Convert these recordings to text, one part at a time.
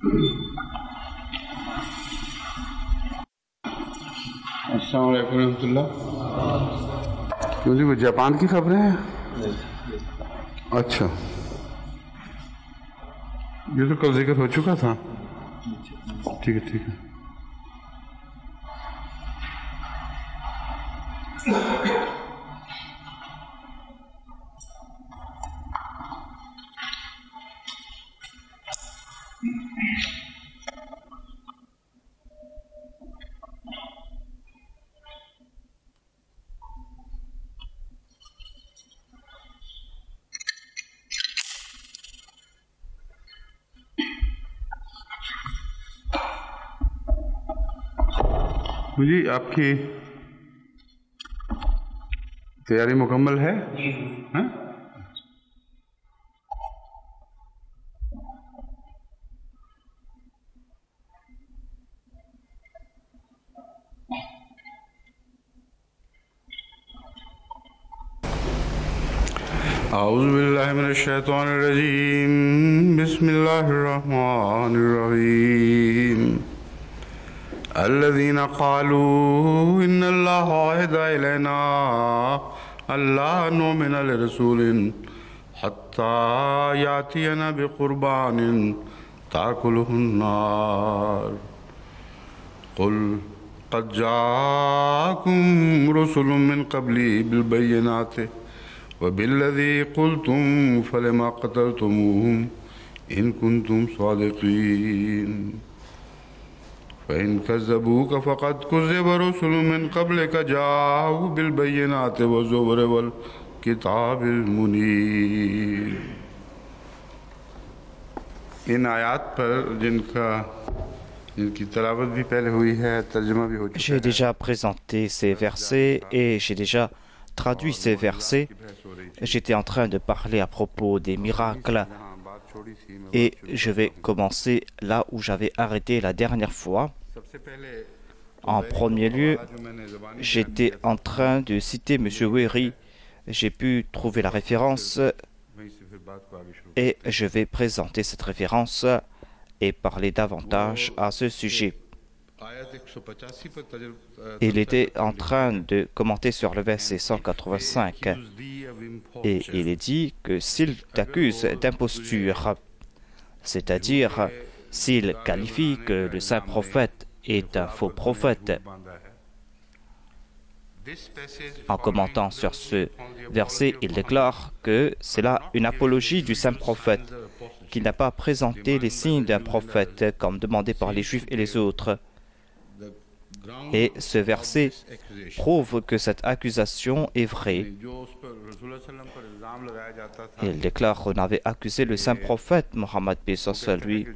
अस्सलाम वालेकुम रहमतुल्लाह। क्यों जी, वो जापान की खबरें हैं? अच्छा, ये तो कल जिक्र हो चुका था। ठीक है ठीक है। जी, आपकी तैयारी मुकम्मल है? हाँ? औज़ु बिल्लाहि मिनश शैतानिर रजीम, बिस्मिल्लाहिर रहमानिर रहीम। अल्लज़ीना क़ालू इन्नल्लाह अहदा इलैना अल्ला नु'मिना लिरसूलिन हत्ता यातियना बिक़ुरबानिन ताकुलुहुन नार क़ुल क़द जाअकुम रुसुलुम मिन क़ब्ली बिल बय्यिनाति व बिल्लज़ी क़ुल्तुम फ़लिमा क़तलतुमूहुम इन कुन्तुम सादिक़ीन फ़इन कज़्ज़बूक फ़क़द कुज़्ज़िब रुसुलुम मिन क़ब्लिक जाअू बिल बय्यिनाति व ज़ुबुर वल किताबिल मुनीर। इन आयात पर जिनकी तिलावत भी पहले हुई है, तर्जुमा भी हो चुका है। J'ai déjà présenté ces versets et j'ai déjà traduit ces versets. J'étais en train de parler à propos des miracles et je vais commencer là où j'avais arrêté la dernière fois. En premier lieu, j'étais en train de citer M. Wehry. J'ai pu trouver la référence et je vais présenter cette référence et parler davantage à ce sujet. Il était en train de commenter sur le verset 185 et il est dit que s'il t'accuse d'imposture, c'est-à-dire s'il qualifie que le saint prophète est un faux prophète. En commentant sur ce verset, il déclare que c'est là une apologie du saint prophète, qui n'a pas présenté les signes d'un prophète comme demandé par les Juifs et les autres. Et ce verset prouve que cette accusation est vraie. Il déclare qu'on avait accusé le saint prophète Mohammed lui.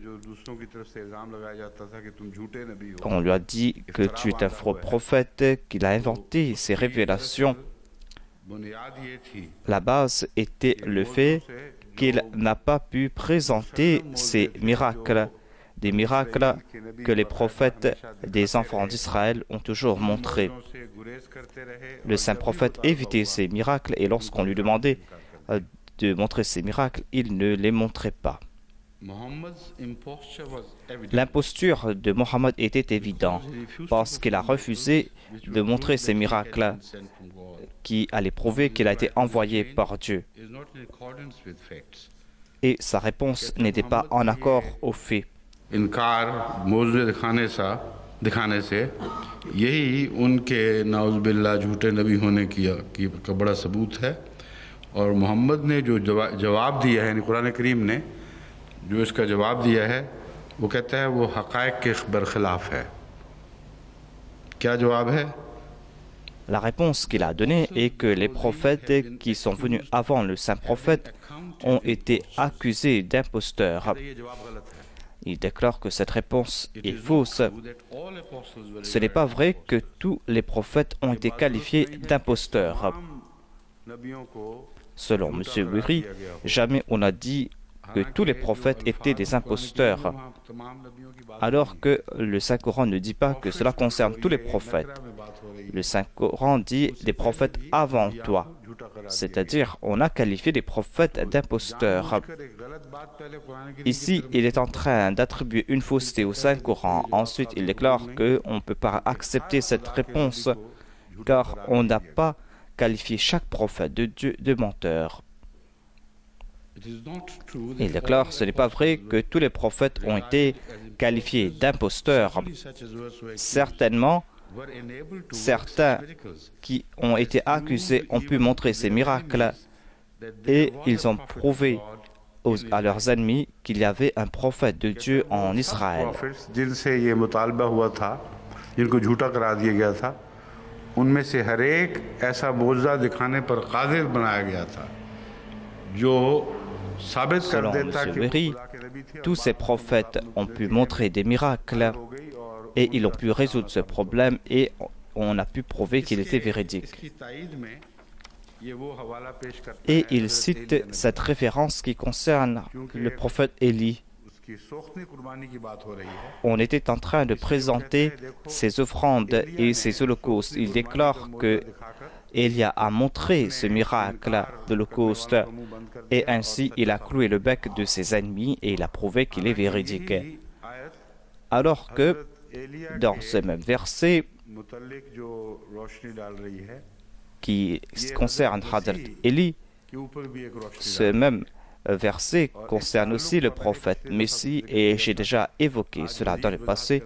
On lui a dit que tu es un faux prophète, qu'il a inventé ces révélations. La base était le fait qu'il n'a pas pu présenter ces miracles, des miracles que les prophètes des enfants d'Israël ont toujours montrés. Le saint prophète évitait ces miracles et lorsqu'on lui demandait de montrer ces miracles, il ne les montrait pas. L'imposture de Mohammed était évidente parce qu'il a refusé de montrer ces miracles qui allaient prouver qu'il a été envoyé par Dieu. Et sa réponse n'était pas en accord aux faits. इनकार मौजूद दिखाने से यही उनके नाउज़ुबिल्लाह झूठे नबी होने का बड़ा सबूत है। और मोहम्मद ने जो जवाब दिया है, कुरान करीम ने जो इसका जवाब दिया है, वो कहता है वो हक़ाइक़ के बरखिलाफ़ है। क्या जवाब है? La réponse qu'il a donnée est que les prophètes qui sont venus avant le saint prophète ont été accusés d'imposteurs. Il déclare que cette réponse est fausse. Ce n'est pas vrai que tous les prophètes ont été qualifiés d'imposteurs. Selon M. Wehry, jamais on a dit que tous les prophètes étaient des imposteurs, alors que le Saint-Coran ne dit pas que cela concerne tous les prophètes. Le Saint-Coran dit des prophètes avant toi. c'est-à-dire on a qualifié les prophètes d'imposteurs. Ici, il est en train d'attribuer une fausseté au Saint-Coran. Ensuite, il déclare qu'on ne peut pas accepter cette réponse car on n'a pas qualifié chaque prophète de Dieu de menteur. Il déclare ce n'est pas vrai que tous les prophètes ont été qualifiés d'imposteurs. Certainement, certains qui ont été accusés ont pu montrer ces miracles et ils ont prouvé à leurs ennemis qu'il y avait un prophète de Dieu en Israël. Selon M. Berry, tous ces prophètes ont pu montrer des miracles et ils ont pu résoudre ce problème et on a pu prouver qu'il était véridique. Et il cite cette référence qui concerne le prophète Élie. On était en train de présenter ses offrandes et ses holocaustes. Il déclare que Élie a montré ce miracle d'holocauste et ainsi il a cloué le bec de ses ennemis et il a prouvé qu'il est véridique. Alors que dans ce même verset qui concerne Hadrat Élie, ce même verset concerne aussi le prophète Messie et j'ai déjà évoqué cela dans le passé.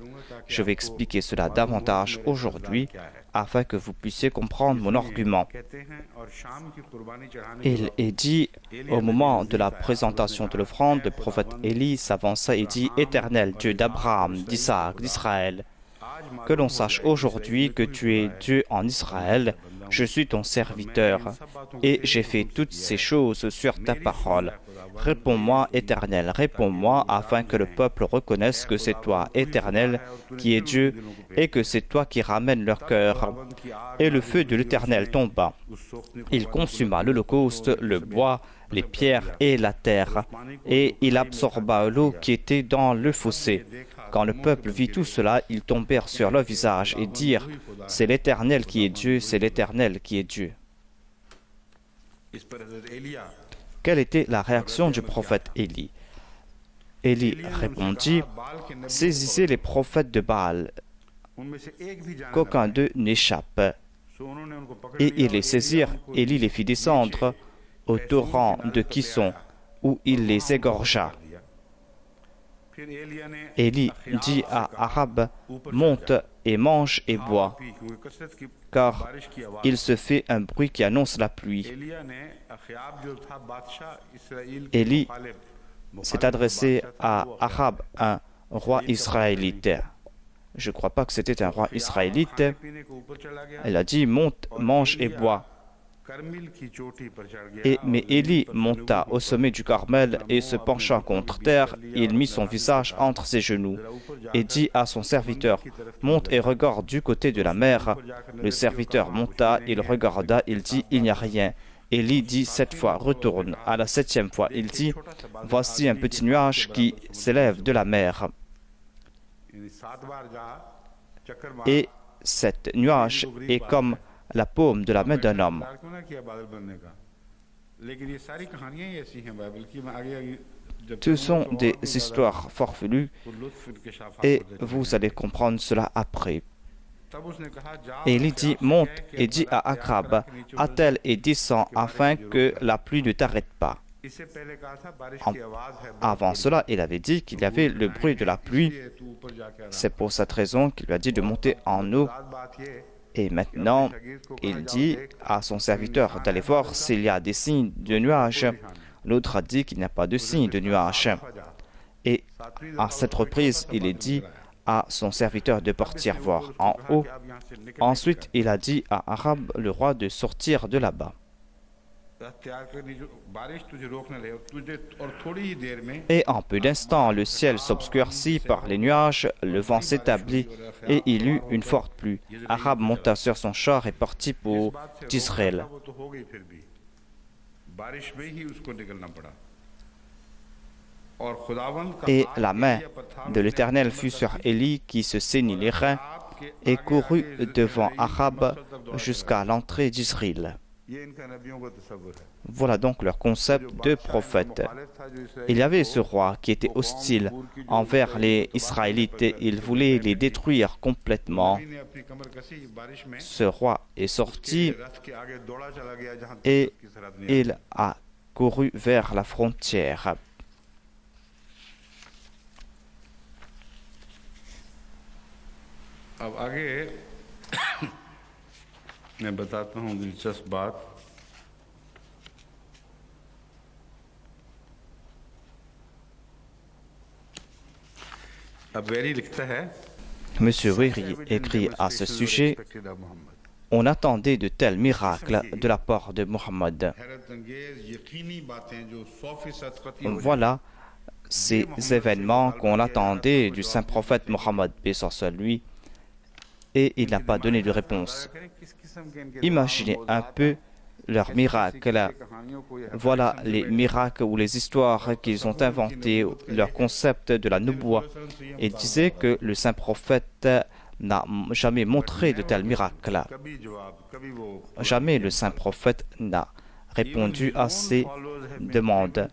Je vais expliquer cela davantage aujourd'hui afin que vous puissiez comprendre mon argument. Il est dit au moment de la présentation de l'offrande, le prophète Élie s'avança et dit « Éternel Dieu d'Abraham, d'Isaac, d'Israël, que l'on sache aujourd'hui que tu es Dieu en Israël, je suis ton serviteur, et j'ai fait toutes ces choses sur ta parole. Réponds-moi, Éternel, réponds-moi, afin que le peuple reconnaisse que c'est toi, Éternel, qui es Dieu, et que c'est toi qui ramènes leur cœur. » Et le feu de l'Éternel tomba. Il consuma l'holocauste, le bois, les pierres et la terre, et il absorba l'eau qui était dans le fossé. Quand le peuple vit tout cela, ils tombèrent sur leur visage et dirent « C'est l'Éternel qui est Dieu, c'est l'Éternel qui est Dieu. » Quelle était la réaction du prophète Élie? Élie répondit « Saisissez les prophètes de Baal, qu'aucun d'eux n'échappe. » Et ils les saisirent, Élie les fit descendre au torrent de Kison, où il les égorgea. Élie dit à Ahab, « Monte et mange et bois, car il se fait un bruit qui annonce la pluie. » Élie s'est adressé à Ahab, un roi israélite. Je ne crois pas que c'était un roi israélite. Elle a dit, « Monte, mange et bois. » Mais Élie monta au sommet du Carmel et se pencha contre terre, il mit son visage entre ses genoux et dit à son serviteur, « Monte et regarde du côté de la mer. » Le serviteur monta, il regarda, il dit, « Il n'y a rien. » Élie dit 7 fois, « Retourne. » À la 7e fois, il dit, « Voici un petit nuage qui s'élève de la mer. » Et cet nuage est comme la paume de la main d'un homme. Ce sont des histoires farfelues et vous allez comprendre cela après. Et il dit, monte et dit à Akrab, attelle et descends afin que la pluie ne t'arrête pas. Avant cela, il avait dit qu'il y avait le bruit de la pluie. C'est pour cette raison qu'il lui a dit de monter en haut. Et maintenant, il dit à son serviteur d'aller voir s'il y a des signes de nuages. L'autre a dit qu'il n'y a pas de signes de nuages. Et à cette reprise, il est dit à son serviteur de partir voir en haut. Ensuite, il a dit à Ahab, le roi, de sortir de là-bas. Et en peu d'instants, le ciel s'obscurcit par les nuages, le vent s'établit et il eut une forte pluie. Ahab monta sur son char et partit pour Israël. Et la main de l'Éternel fut sur Élie qui se saignit les reins et courut devant Ahab jusqu'à l'entrée d'Israël. Voilà donc leur concept de prophète. Il y avait ce roi qui était hostile envers les Israélites et il voulait les détruire complètement. Ce roi est sorti et il a couru vers la frontière. अब आगे मैं बताता हूँ दिलचस्प बात। अब वेरी लिखता है Monsieur Wéry écrit à ce sujet: on attendait de tels miracles de la part de Mohammed. Voilà ces événements qu'on attendait du saint prophète Mohammed, paix sur lui, et il n'a pas donné de réponse. Imaginez un peu leurs miracles. Voilà les miracles ou les histoires qu'ils ont inventées, leur concept de la nubuwa. Ils disaient que le saint prophète n'a jamais montré de tels miracles. Jamais le saint prophète n'a répondu à ces demandes.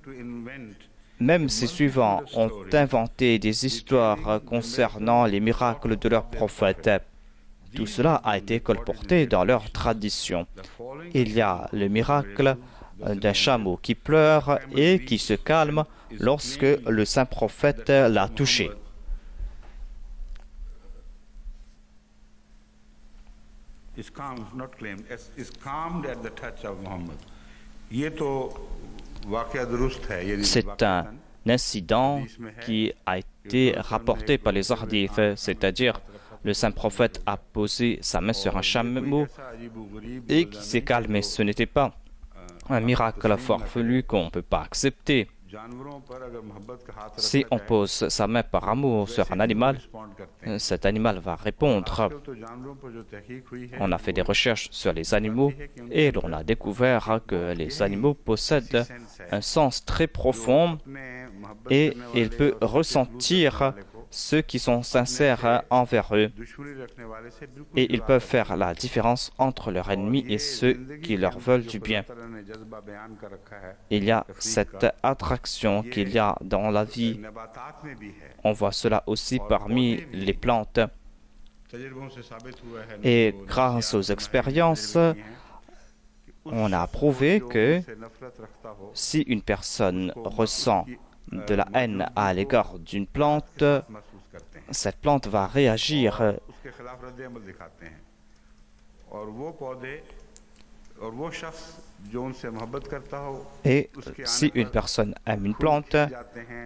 Même ses suivants ont inventé des histoires concernant les miracles de leur prophète. Tout cela a été colporté dans leur tradition. Il y a le miracle d'un chameau qui pleure et qui se calme lorsque le saint prophète l'a touché. C'est un incident qui a été rapporté par les hadiths, c'est-à-dire le saint prophète a posé sa main sur un chameau et qui s'est calmé. Ce n'était pas un miracle farfelu qu'on ne peut pas accepter. Si on pose sa main par amour sur un animal, cet animal va répondre. On a fait des recherches sur les animaux et l'on a découvert que les animaux possèdent un sens très profond et ils peuvent ressentir ceux qui sont sincères envers eux. Et ils peuvent faire la différence entre leurs ennemis et ceux qui leur veulent du bien. Il y a cette attraction qu'il y a dans la vie. On voit cela aussi parmi les plantes. Et grâce aux expériences, on a prouvé que si une personne ressent de la haine à l'égard d'une plante, cette plante va réagir. Et si une personne aime une plante,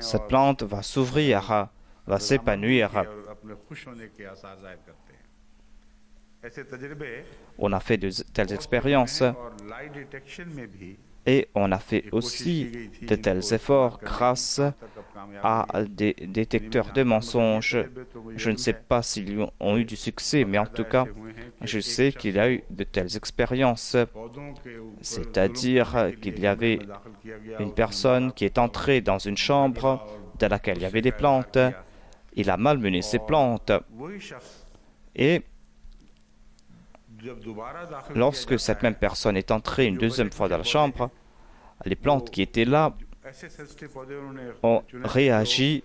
cette plante va s'ouvrir, va s'épanouir. On a fait de telles expériences et on a fait aussi de tels efforts grâce à des détecteurs de mensonges. Je ne sais pas s'ils ont eu du succès, mais en tout cas, je sais qu'il y a eu de telles expériences. C'est-à-dire qu'il y avait une personne qui est entrée dans une chambre dans laquelle il y avait des plantes. Il a malmené ces plantes. Et lorsque cette même personne est entrée une deuxième fois dans la chambre, les plantes qui étaient là ont réagi.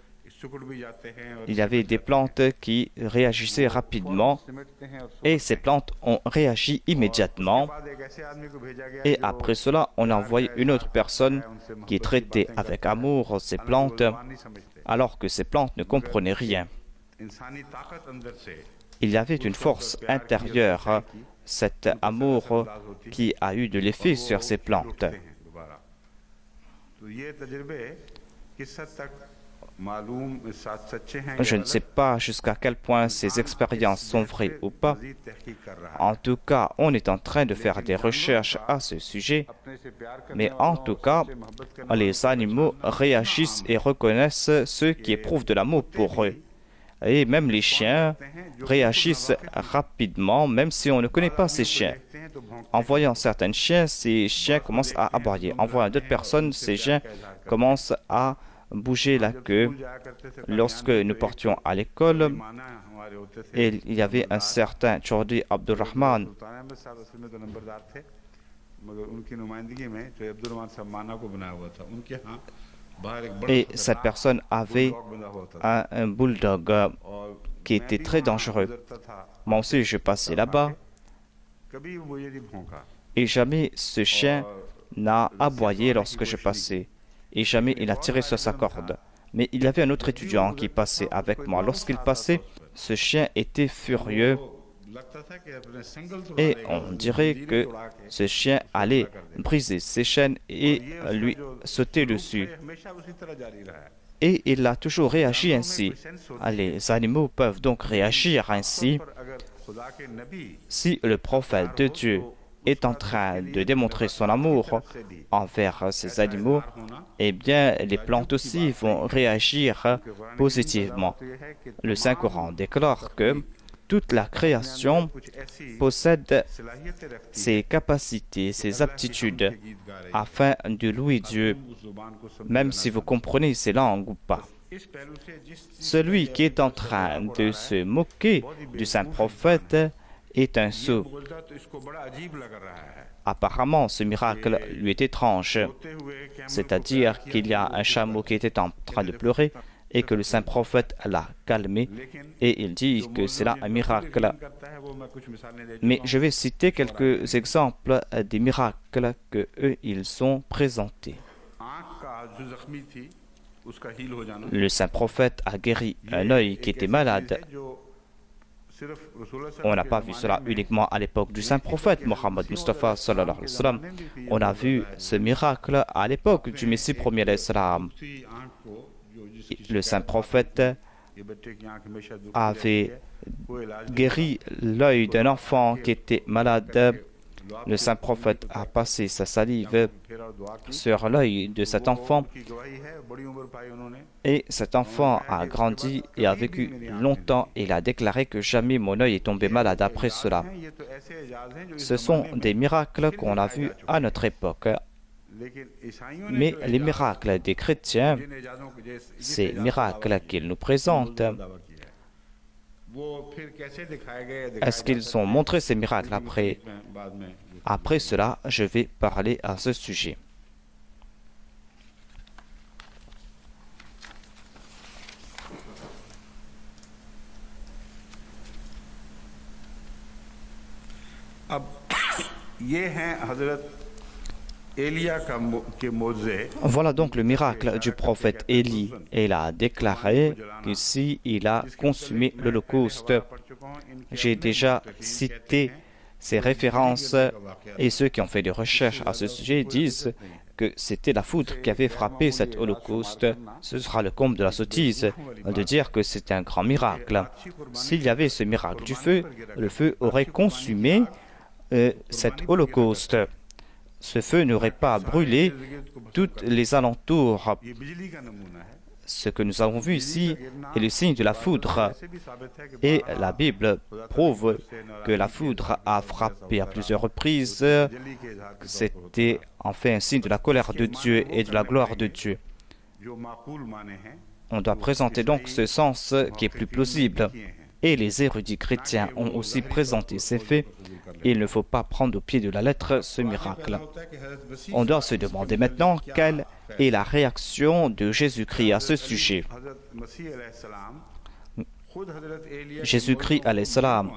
Il y avait des plantes qui réagissaient rapidement et ces plantes ont réagi immédiatement. Et après cela, on a envoyé une autre personne qui traitait avec amour ces plantes, alors que ces plantes ne comprenaient rien. Il y avait une force intérieure, cet amour qui a eu de l'effet sur ces plantes. Je ne sais pas jusqu'à quel point ces expériences sont vraies ou pas. En tout cas, on est en train de faire des recherches à ce sujet. Mais en tout cas, les animaux réagissent et reconnaissent ceux qui éprouvent de l'amour pour eux. Et même les chiens réagissent rapidement, même si on ne connaît pas ces chiens. En voyant certains chiens, ces chiens commencent à aboyer. En voyant d'autres personnes, ces chiens commencent à bouger la queue. Lorsque nous portions à l'école, il y avait un certain Chaudhry Abdurrahman. Et cette personne avait un bulldog qui était très dangereux. Moi aussi, je passais là-bas et jamais ce chien n'a aboyé lorsque je passais et jamais il a tiré sur sa corde. Mais il y avait un autre étudiant qui passait avec moi. Lorsqu'il passait, ce chien était furieux et on dirait que ce chien allait briser ses chaînes et lui sauter dessus. Et il a toujours réagi ainsi. Les animaux peuvent donc réagir ainsi. Si le prophète de Dieu est en train de démontrer son amour envers ces animaux, eh bien, les plantes aussi vont réagir positivement. Le Saint-Coran déclare que toute la création possède ses capacités, ses aptitudes, afin de louer Dieu, même si vous comprenez ces langues ou pas. Celui qui est en train de se moquer du saint prophète est un sot. Apparemment, ce miracle lui est étrange, c'est-à-dire qu'il y a un chameau qui était en train de pleurer et que le saint prophète l'a calmé et il dit que c'est là un miracle. Mais je vais citer quelques exemples des miracles que eux ils ont présentés. Le saint prophète a guéri un œil qui était malade. On n'a pas vu cela uniquement à l'époque du saint prophète Mohammed Mustafa sallallahu alayhi wa sallam. On a vu ce miracle à l'époque du Messie premier alayhi salam. Le saint prophète avait guéri l'œil d'un enfant qui était malade. Le saint prophète a passé sa salive sur l'œil de cet enfant et cet enfant a grandi et a vécu longtemps et il a déclaré que jamais mon œil est tombé malade après cela. Ce sont des miracles qu'on a vus à notre époque. Mais les miracles des chrétiens, ces miracles qu'ils nous présentent, est-ce qu'ils ont montré ces miracles après? Après cela, je vais parler à ce sujet. Voilà donc le miracle du prophète Élie. Il a déclaré qu'ici, il a consumé l'Holocauste. J'ai déjà cité ces références et ceux qui ont fait des recherches à ce sujet disent que c'était la foudre qui avait frappé cet Holocauste. Ce sera le comble de la sottise de dire que c'était un grand miracle. S'il y avait ce miracle du feu, le feu aurait consumé cet Holocauste. Ce feu n'aurait pas brûlé toutes les alentours. Ce que nous avons vu ici est le signe de la foudre. Et la Bible prouve que la foudre a frappé à plusieurs reprises. C'était en fait un signe de la colère de Dieu et de la gloire de Dieu. On doit présenter donc ce sens qui est plus plausible. Et les érudits chrétiens ont aussi présenté ces faits. Il ne faut pas prendre au pied de la lettre ce miracle. On doit se demander maintenant quelle est la réaction de Jésus-Christ à ce sujet. Jésus-Christ alayhi salam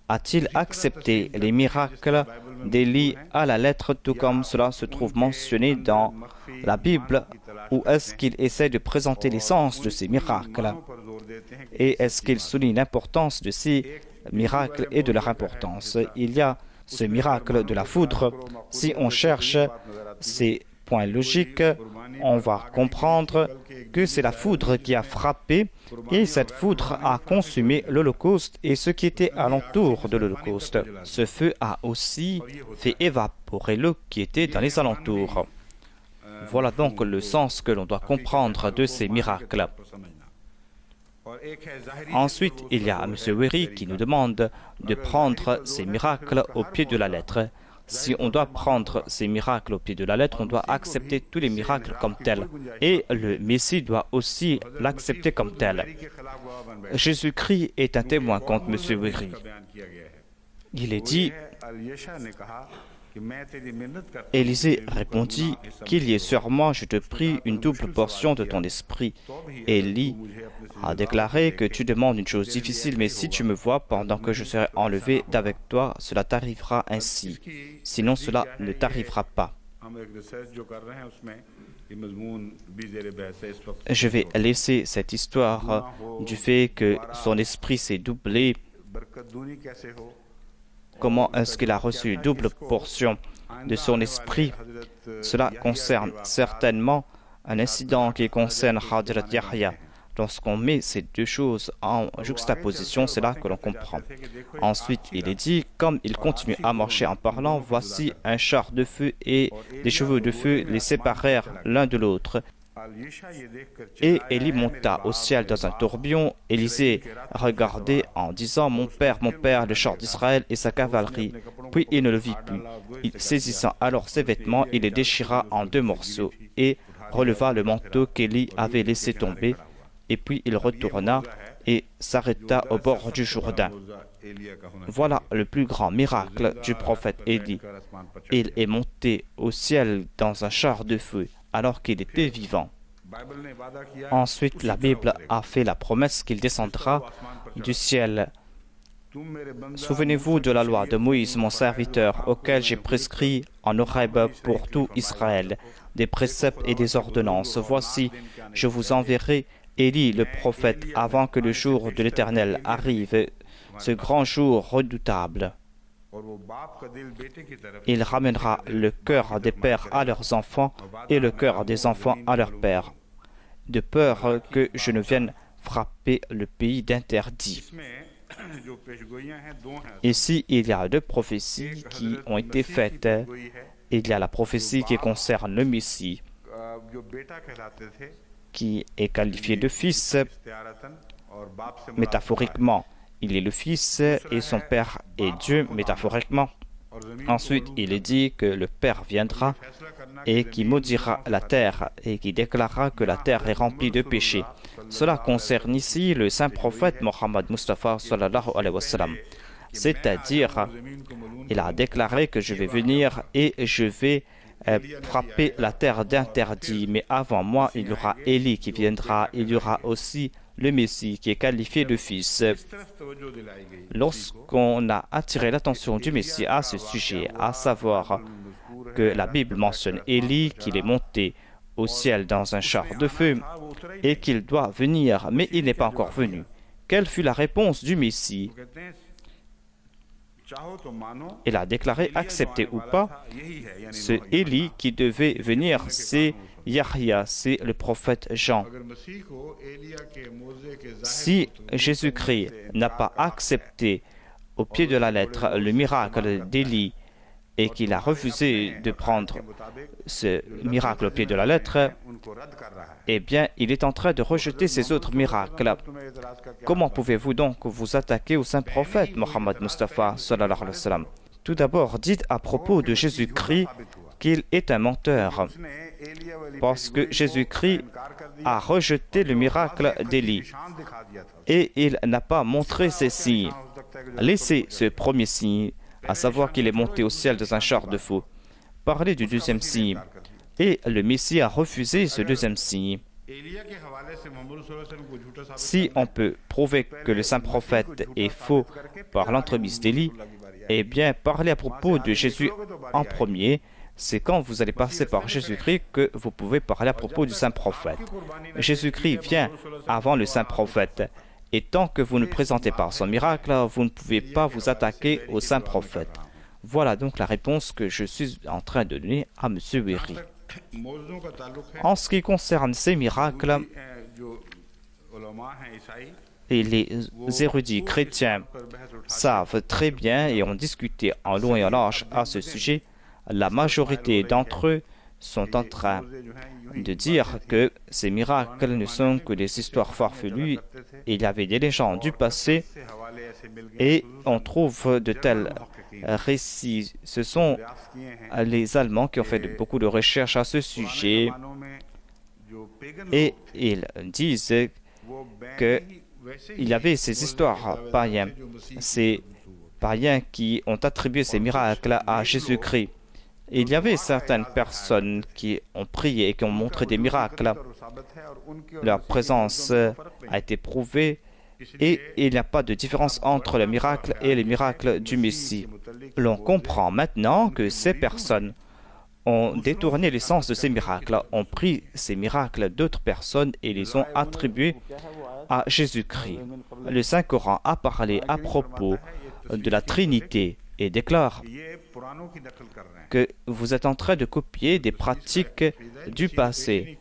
a-t-il accepté les miracles d'Élie à la lettre tout comme cela se trouve mentionné dans la Bible ou est-ce qu'il essaie de présenter l'essence de ces miracles? Et est-ce qu'il souligne l'importance de ces miracles et de leur importance? Il y a ce miracle de la foudre. Si on cherche ces points logiques, on va comprendre que c'est la foudre qui a frappé et cette foudre a consumé l'Holocauste et ce qui était alentour de l'Holocauste. Ce feu a aussi fait évaporer l'eau qui était dans les alentours. Voilà donc le sens que l'on doit comprendre de ces miracles. Ensuite, il y a M. Wery qui nous demande de prendre ces miracles au pied de la lettre. Si on doit prendre ces miracles au pied de la lettre, on doit accepter tous les miracles comme tels. Et le Messie doit aussi l'accepter comme tel. Jésus-Christ est un témoin contre M. Wery. Il est dit Élisée répondit, qu'il y ait sûrement, je te prie, une double portion de ton esprit. Élie a déclaré que tu demandes une chose difficile, mais si tu me vois pendant que je serai enlevé d'avec toi, cela t'arrivera ainsi. Sinon, cela ne t'arrivera pas. Je vais laisser cette histoire du fait que son esprit s'est doublé. Comment est-ce qu'il a reçu une double portion de son esprit? Cela concerne certainement un incident qui concerne Hadrat Yahya. Lorsqu'on met ces deux choses en juxtaposition, c'est là que l'on comprend. Ensuite, il est dit, comme il continue à marcher en parlant, voici un char de feu et des chevaux de feu les séparèrent l'un de l'autre. Et Élie monta au ciel dans un tourbillon. Élisée regardait en disant, mon père, le char d'Israël et sa cavalerie. Puis il ne le vit plus. Saisissant alors ses vêtements, il les déchira en deux morceaux et releva le manteau qu'Élie avait laissé tomber. Et puis il retourna et s'arrêta au bord du Jourdain. Voilà le plus grand miracle du prophète Élie. Il est monté au ciel dans un char de feu alors qu'il était vivant. Ensuite, la Bible a fait la promesse qu'il descendra du ciel. Souvenez-vous de la loi de Moïse, mon serviteur, auquel j'ai prescrit en Horeb pour tout Israël, des préceptes et des ordonnances. Voici, je vous enverrai Élie le prophète avant que le jour de l'Éternel arrive, ce grand jour redoutable. Il ramènera le cœur des pères à leurs enfants et le cœur des enfants à leurs pères, de peur que je ne vienne frapper le pays d'interdit. Ici, il y a deux prophéties qui ont été faites. Il y a la prophétie qui concerne le Messie, qui est qualifié de fils. Métaphoriquement, il est le fils et son père est Dieu, métaphoriquement. Ensuite, il est dit que le Père viendra et qui maudira la terre et qui déclarera que la terre est remplie de péchés. Cela concerne ici le saint prophète Mohammed Mustafa sallallahu alayhi wa sallam. C'est-à-dire, il a déclaré que je vais venir et je vais frapper la terre d'interdit. Mais avant moi, il y aura Élie qui viendra. Il y aura aussi le Messie qui est qualifié de fils. Lorsqu'on a attiré l'attention du Messie à ce sujet, à savoir que la Bible mentionne Élie, qu'il est monté au ciel dans un char de feu et qu'il doit venir, mais il n'est pas encore venu. Quelle fut la réponse du Messie? Il a déclaré, accepter ou pas, ce Élie qui devait venir, c'est Yahya, c'est le prophète Jean. Si Jésus-Christ n'a pas accepté au pied de la lettre le miracle d'Élie et qu'il a refusé de prendre ce miracle au pied de la lettre, eh bien, il est en train de rejeter ces autres miracles. Comment pouvez-vous donc vous attaquer au saint prophète Mohammed Mustafa sallallahu alayhi wa sallam? Tout d'abord, dites à propos de Jésus-Christ qu'il est un menteur, parce que Jésus-Christ a rejeté le miracle d'Élie et il n'a pas montré ses signes. Laissez ce premier signe, à savoir qu'il est monté au ciel dans un char de feu. Parlez du deuxième signe. Et le Messie a refusé ce deuxième signe. Si on peut prouver que le saint prophète est faux par l'entremise d'Élie, eh bien, parlez à propos de Jésus en premier. C'est quand vous allez passer par Jésus-Christ que vous pouvez parler à propos du saint prophète. Jésus-Christ vient avant le saint prophète. Et tant que vous ne présentez pas son miracle, vous ne pouvez pas vous attaquer au saint prophète. Voilà donc la réponse que je suis en train de donner à M. Wéry. En ce qui concerne ces miracles, et les érudits chrétiens savent très bien et ont discuté en long et en large à ce sujet, la majorité d'entre eux sont en train de dire que ces miracles ne sont que des histoires farfelues. Il y avait des légendes du passé et on trouve de tels récits. Ce sont les Allemands qui ont fait beaucoup de recherches à ce sujet et ils disent qu'il y avait ces histoires païennes, ces païens qui ont attribué ces miracles à Jésus-Christ. Il y avait certaines personnes qui ont prié et qui ont montré des miracles. Leur présence a été prouvée et il n'y a pas de différence entre les miracles et les miracles du Messie. L'on comprend maintenant que ces personnes ont détourné l'essence de ces miracles, ont pris ces miracles d'autres personnes et les ont attribués à Jésus-Christ. Le Saint-Coran a parlé à propos de la Trinité et déclare que vous êtes en train de copier des pratiques du passé.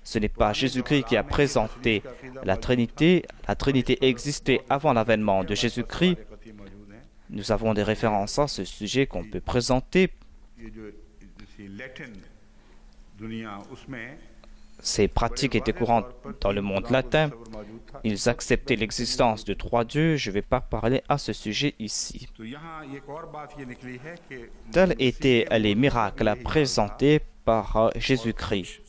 Ce n'est pas Jésus-Christ qui a présenté la Trinité. La Trinité existait avant l'avènement de Jésus-Christ. Nous avons des références à ce sujet qu'on peut présenter. Ces pratiques étaient courantes dans le monde latin. Ils acceptaient l'existence de trois dieux. Je ne vais pas parler à ce sujet ici. Tels étaient les miracles présentés par Jésus-Christ.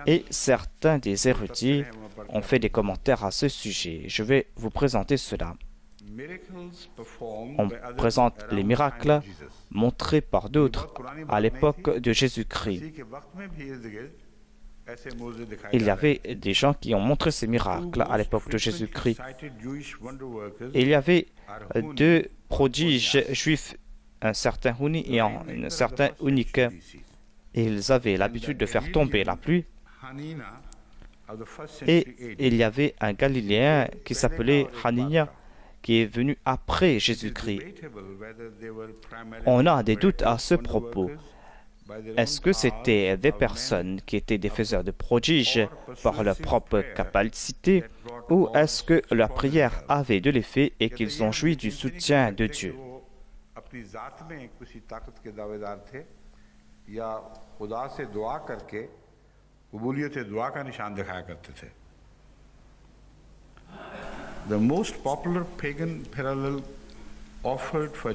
Et certains des érudits ont fait des commentaires à ce sujet. Je vais vous présenter cela. On présente les miracles montrés par d'autres à l'époque de Jésus-Christ. Il y avait des gens qui ont montré ces miracles à l'époque de Jésus-Christ. Il y avait deux prodiges juifs, un certain Huni et un certain Unique. Ils avaient l'habitude de faire tomber la pluie. Et il y avait un Galiléen qui s'appelait Hanania, qui est venu après Jésus-Christ. On a des doutes à ce propos. Est-ce que c'était des personnes qui étaient des faiseurs de prodiges par leur propre capacité, ou est-ce que leur prière avait de l'effet et qu'ils ont joui du soutien de Dieu?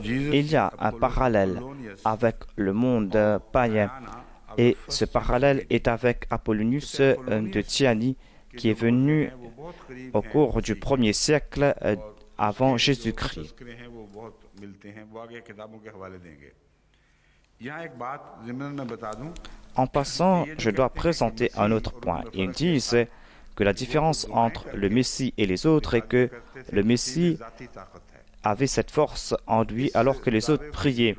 Il y a un parallèle avec le monde païen et ce parallèle est avec Apollonius de Tyanie qui est venu au cours du 1er siècle avant Jésus-Christ. En passant, je dois présenter un autre point. Ils disent que la différence entre le Messie et les autres est que le Messie avait cette force en lui alors que les autres priaient.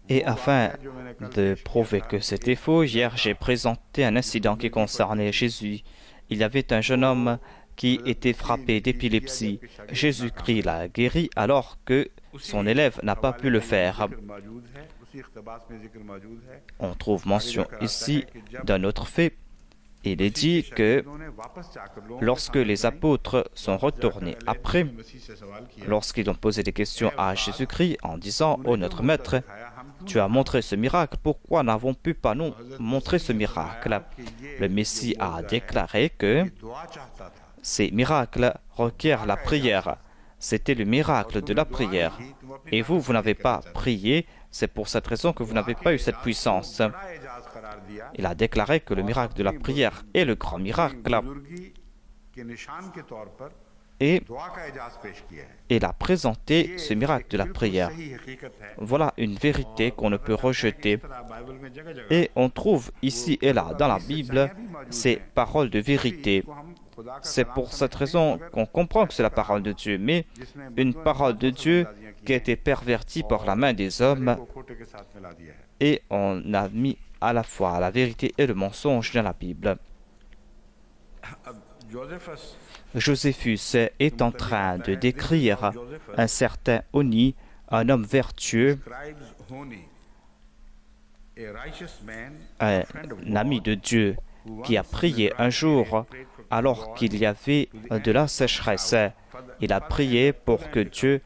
Et afin de prouver que c'était faux, hier j'ai présenté un incident qui concernait Jésus. Il y avait un jeune homme qui était frappé d'épilepsie. Jésus-Christ l'a guéri alors que son élève n'a pas pu le faire. On trouve mention ici d'un autre fait. Il est dit que lorsque les apôtres sont retournés après, lorsqu'ils ont posé des questions à Jésus-Christ en disant « Oh notre maître, tu as montré ce miracle, pourquoi n'avons-nous pas nous montré ce miracle ?» Le Messie a déclaré que ces miracles requièrent la prière. C'était le miracle de la prière. Et vous, vous n'avez pas prié, c'est pour cette raison que vous n'avez pas eu cette puissance. Il a déclaré que le miracle de la prière est le grand miracle. Et il a présenté ce miracle de la prière. Voilà une vérité qu'on ne peut rejeter. Et on trouve ici et là dans la Bible ces paroles de vérité. C'est pour cette raison qu'on comprend que c'est la parole de Dieu, mais une parole de Dieu qui a été pervertie par la main des hommes et on a mis à la fois la vérité et le mensonge dans la Bible. Joséphus est en train de décrire un certain Oni, un homme vertueux, un ami de Dieu qui a prié un jour alors qu'il y avait de la sécheresse. Il a prié pour que Dieu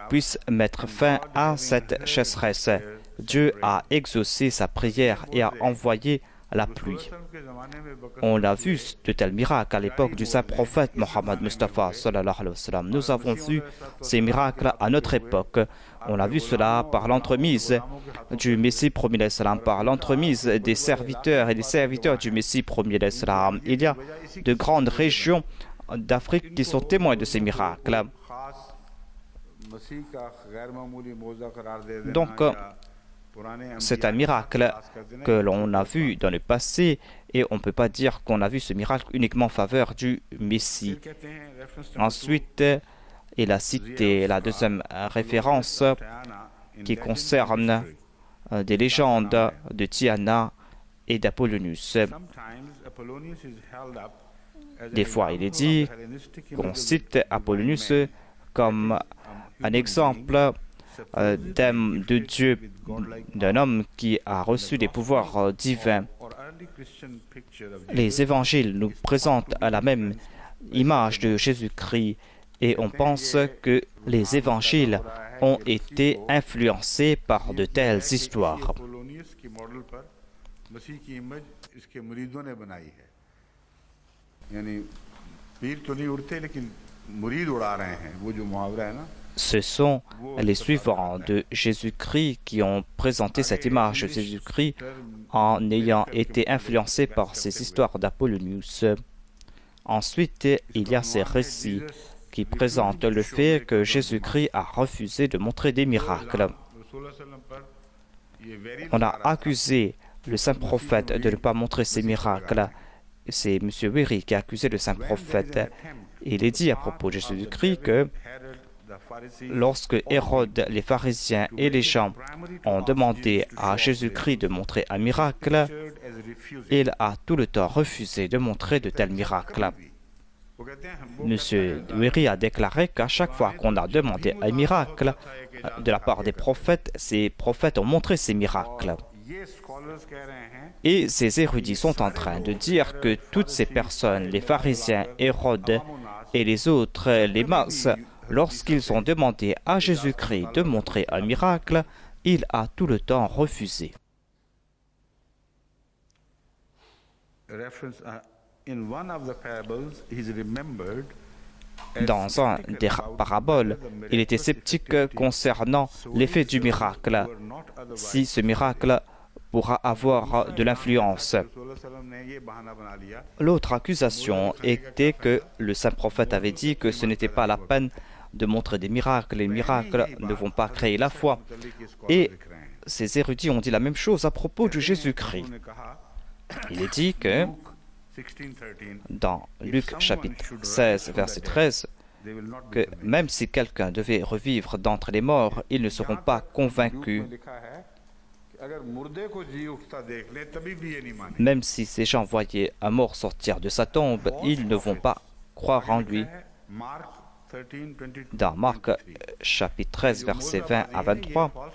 puisse mettre fin à cette sécheresse. Dieu a exaucé sa prière et a envoyé la pluie. On l'a vu de tels miracles à l'époque du saint prophète Mohammed Mustafa sallallahu alayhi wa sallam. Nous avons vu ces miracles à notre époque. On a vu cela par l'entremise du Messie premier alayhi salam, par l'entremise des serviteurs et des serviteurs du Messie premier alayhi salam. Il y a de grandes régions d'Afrique qui sont témoins de ces miracles. Donc, c'est un miracle que l'on a vu dans le passé et on ne peut pas dire qu'on a vu ce miracle uniquement en faveur du Messie. Ensuite, il a cité la deuxième référence qui concerne des légendes de Tyana et d'Apollonius. Des fois, il est dit qu'on cite Apollonius comme un exemple de Dieu, d'un homme qui a reçu des pouvoirs divins. Les évangiles nous présentent la même image de Jésus-Christ et on pense que les évangiles ont été influencés par de telles histoires. Ce sont les suivants de Jésus-Christ qui ont présenté cette image de Jésus-Christ en ayant été influencés par ces histoires d'Apollonius. Ensuite, il y a ces récits qui présentent le fait que Jésus-Christ a refusé de montrer des miracles. On a accusé le saint prophète de ne pas montrer ces miracles. C'est M. Wery qui a accusé le saint prophète. Il est dit à propos de Jésus-Christ que lorsque Hérode, les pharisiens et les gens ont demandé à Jésus-Christ de montrer un miracle, il a tout le temps refusé de montrer de tels miracles. M. Wery a déclaré qu'à chaque fois qu'on a demandé un miracle de la part des prophètes, ces prophètes ont montré ces miracles. Et ces érudits sont en train de dire que toutes ces personnes, les pharisiens, Hérode et les autres, les masses, lorsqu'ils ont demandé à Jésus-Christ de montrer un miracle, il a tout le temps refusé. Dans un des paraboles, il était sceptique concernant l'effet du miracle, si ce miracle pourra avoir de l'influence. L'autre accusation était que le saint prophète avait dit que ce n'était pas la peine de montrer des miracles, les miracles ne vont pas créer la foi. Et ces érudits ont dit la même chose à propos de Jésus-Christ. Il est dit que dans Luc chapitre 16, verset 13, que même si quelqu'un devait revivre d'entre les morts, ils ne seront pas convaincus. Même si ces gens voyaient un mort sortir de sa tombe, ils ne vont pas croire en lui. Dans Marc chapitre 13, versets 20 à 23,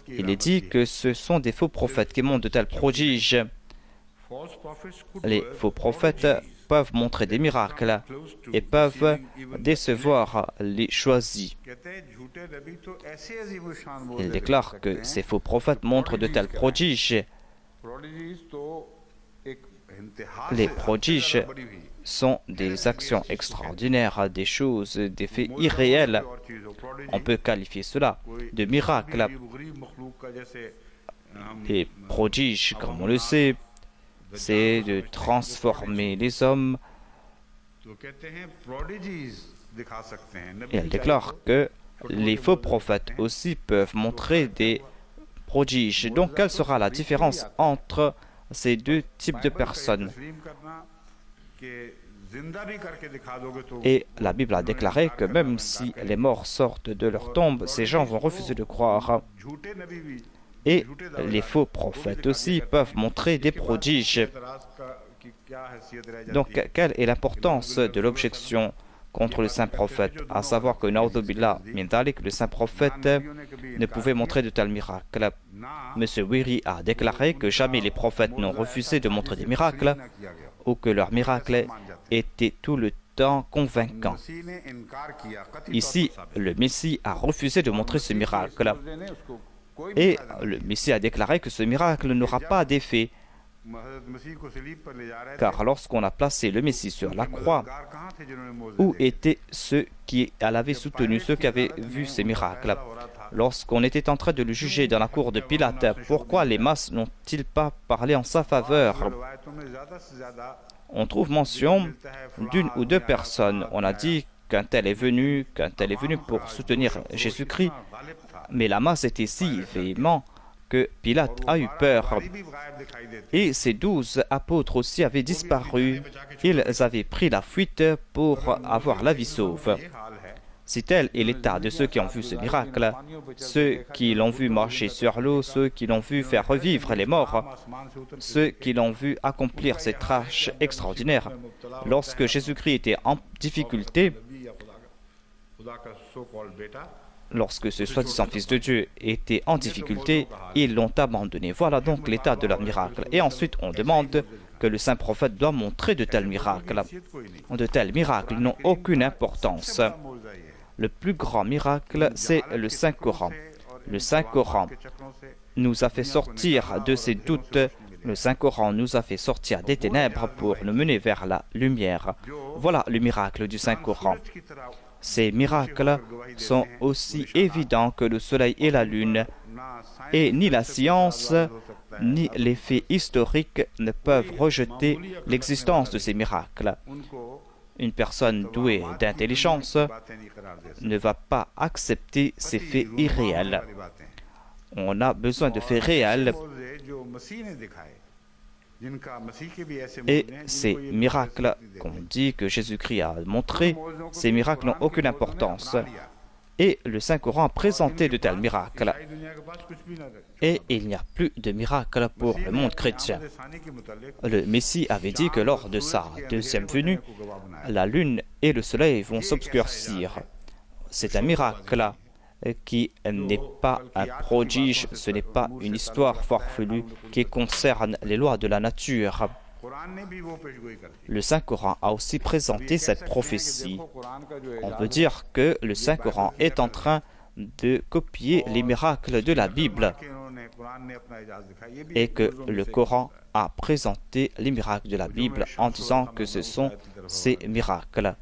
il est dit que ce sont des faux prophètes qui montrent de tels prodiges. Les faux prophètes peuvent montrer des miracles et peuvent décevoir les choisis. Il déclare que ces faux prophètes montrent de tels prodiges. Les prodiges sont des actions extraordinaires, des choses, des faits irréels. On peut qualifier cela de miracles. Les prodiges, comme on le sait, c'est de transformer les hommes. Et elle déclare que les faux prophètes aussi peuvent montrer des prodiges. Donc, quelle sera la différence entre ces deux types de personnes? Et la Bible a déclaré que même si les morts sortent de leur tombe, ces gens vont refuser de croire. Et les faux prophètes aussi peuvent montrer des prodiges. Donc, quelle est l'importance de l'objection contre le saint prophète? À savoir que le saint prophète ne pouvait montrer de tels miracles. M. Wery a déclaré que jamais les prophètes n'ont refusé de montrer des miracles ou que leurs miracles étaient tout le temps convaincants. Ici, le Messie a refusé de montrer ce miracle. Et le Messie a déclaré que ce miracle n'aura pas d'effet. Car lorsqu'on a placé le Messie sur la croix, où étaient ceux qui l'avaient soutenu, ceux qui avaient vu ces miracles? Lorsqu'on était en train de le juger dans la cour de Pilate, pourquoi les masses n'ont-ils pas parlé en sa faveur? On trouve mention d'une ou deux personnes. On a dit qu'un tel est venu pour soutenir Jésus-Christ. Mais la masse était si véhémente que Pilate a eu peur. Et ces 12 apôtres aussi avaient disparu. Ils avaient pris la fuite pour avoir la vie sauve. Si tel est l'état de ceux qui ont vu ce miracle, ceux qui l'ont vu marcher sur l'eau, ceux qui l'ont vu faire revivre les morts, ceux qui l'ont vu accomplir cette tâche extraordinaire, lorsque Jésus-Christ était en difficulté, lorsque ce soi-disant Fils de Dieu était en difficulté, ils l'ont abandonné. Voilà donc l'état de leur miracle. Et ensuite, on demande que le saint prophète doit montrer de tels miracles. De tels miracles n'ont aucune importance. Le plus grand miracle, c'est le Saint-Coran. Le Saint-Coran nous a fait sortir de ces doutes. Le Saint-Coran nous a fait sortir des ténèbres pour nous mener vers la lumière. Voilà le miracle du Saint-Coran. Ces miracles sont aussi évidents que le soleil et la lune, et ni la science, ni les faits historiques ne peuvent rejeter l'existence de ces miracles. Une personne douée d'intelligence ne va pas accepter ces faits irréels. On a besoin de faits réels. Et ces miracles qu'on dit que Jésus-Christ a montrés, ces miracles n'ont aucune importance. Et le Saint-Coran a présenté de tels miracles. Et il n'y a plus de miracles pour le monde chrétien. Le Messie avait dit que lors de sa deuxième venue, la lune et le soleil vont s'obscurcir. C'est un miracle qui n'est pas un prodige, ce n'est pas une histoire farfelue qui concerne les lois de la nature. Le Saint-Coran a aussi présenté cette prophétie. On peut dire que le Saint-Coran est en train de copier les miracles de la Bible et que le Coran a présenté les miracles de la Bible en disant que ce sont ces miracles.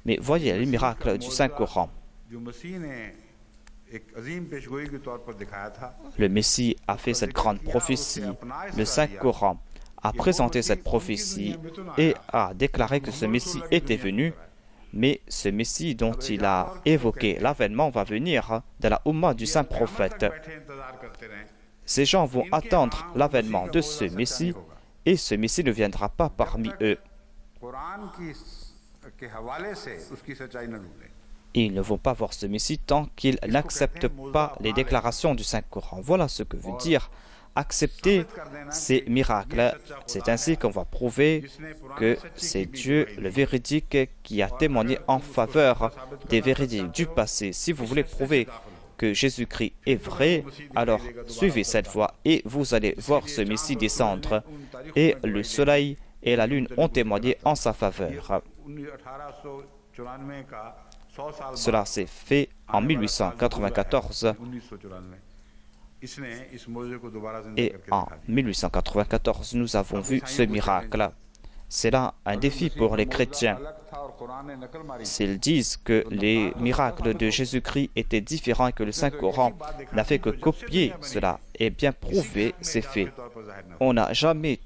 Mais voyez les miracles du Saint-Coran. Le Messie a fait cette grande prophétie. Le Saint-Coran a présenté cette prophétie et a déclaré que ce Messie était venu, mais ce Messie dont il a évoqué l'avènement va venir de la Oumma du Saint-Prophète. Ces gens vont attendre l'avènement de ce Messie et ce Messie ne viendra pas parmi eux. Ils ne vont pas voir ce Messie tant qu'ils n'acceptent pas les déclarations du Saint-Coran. Voilà ce que veut dire accepter ces miracles. C'est ainsi qu'on va prouver que c'est Dieu, le véridique, qui a témoigné en faveur des véridiques du passé. Si vous voulez prouver que Jésus-Christ est vrai, alors suivez cette voie et vous allez voir ce Messie descendre. Et le soleil et la lune ont témoigné en sa faveur. Cela s'est fait en 1894 et en 1894 nous avons vu ce miracle. C'est là un défi pour les chrétiens. S'ils disent que les miracles de Jésus-Christ étaient différents et que le Saint-Coran n'a fait que copier cela et bien prouver ces faits, on n'a jamais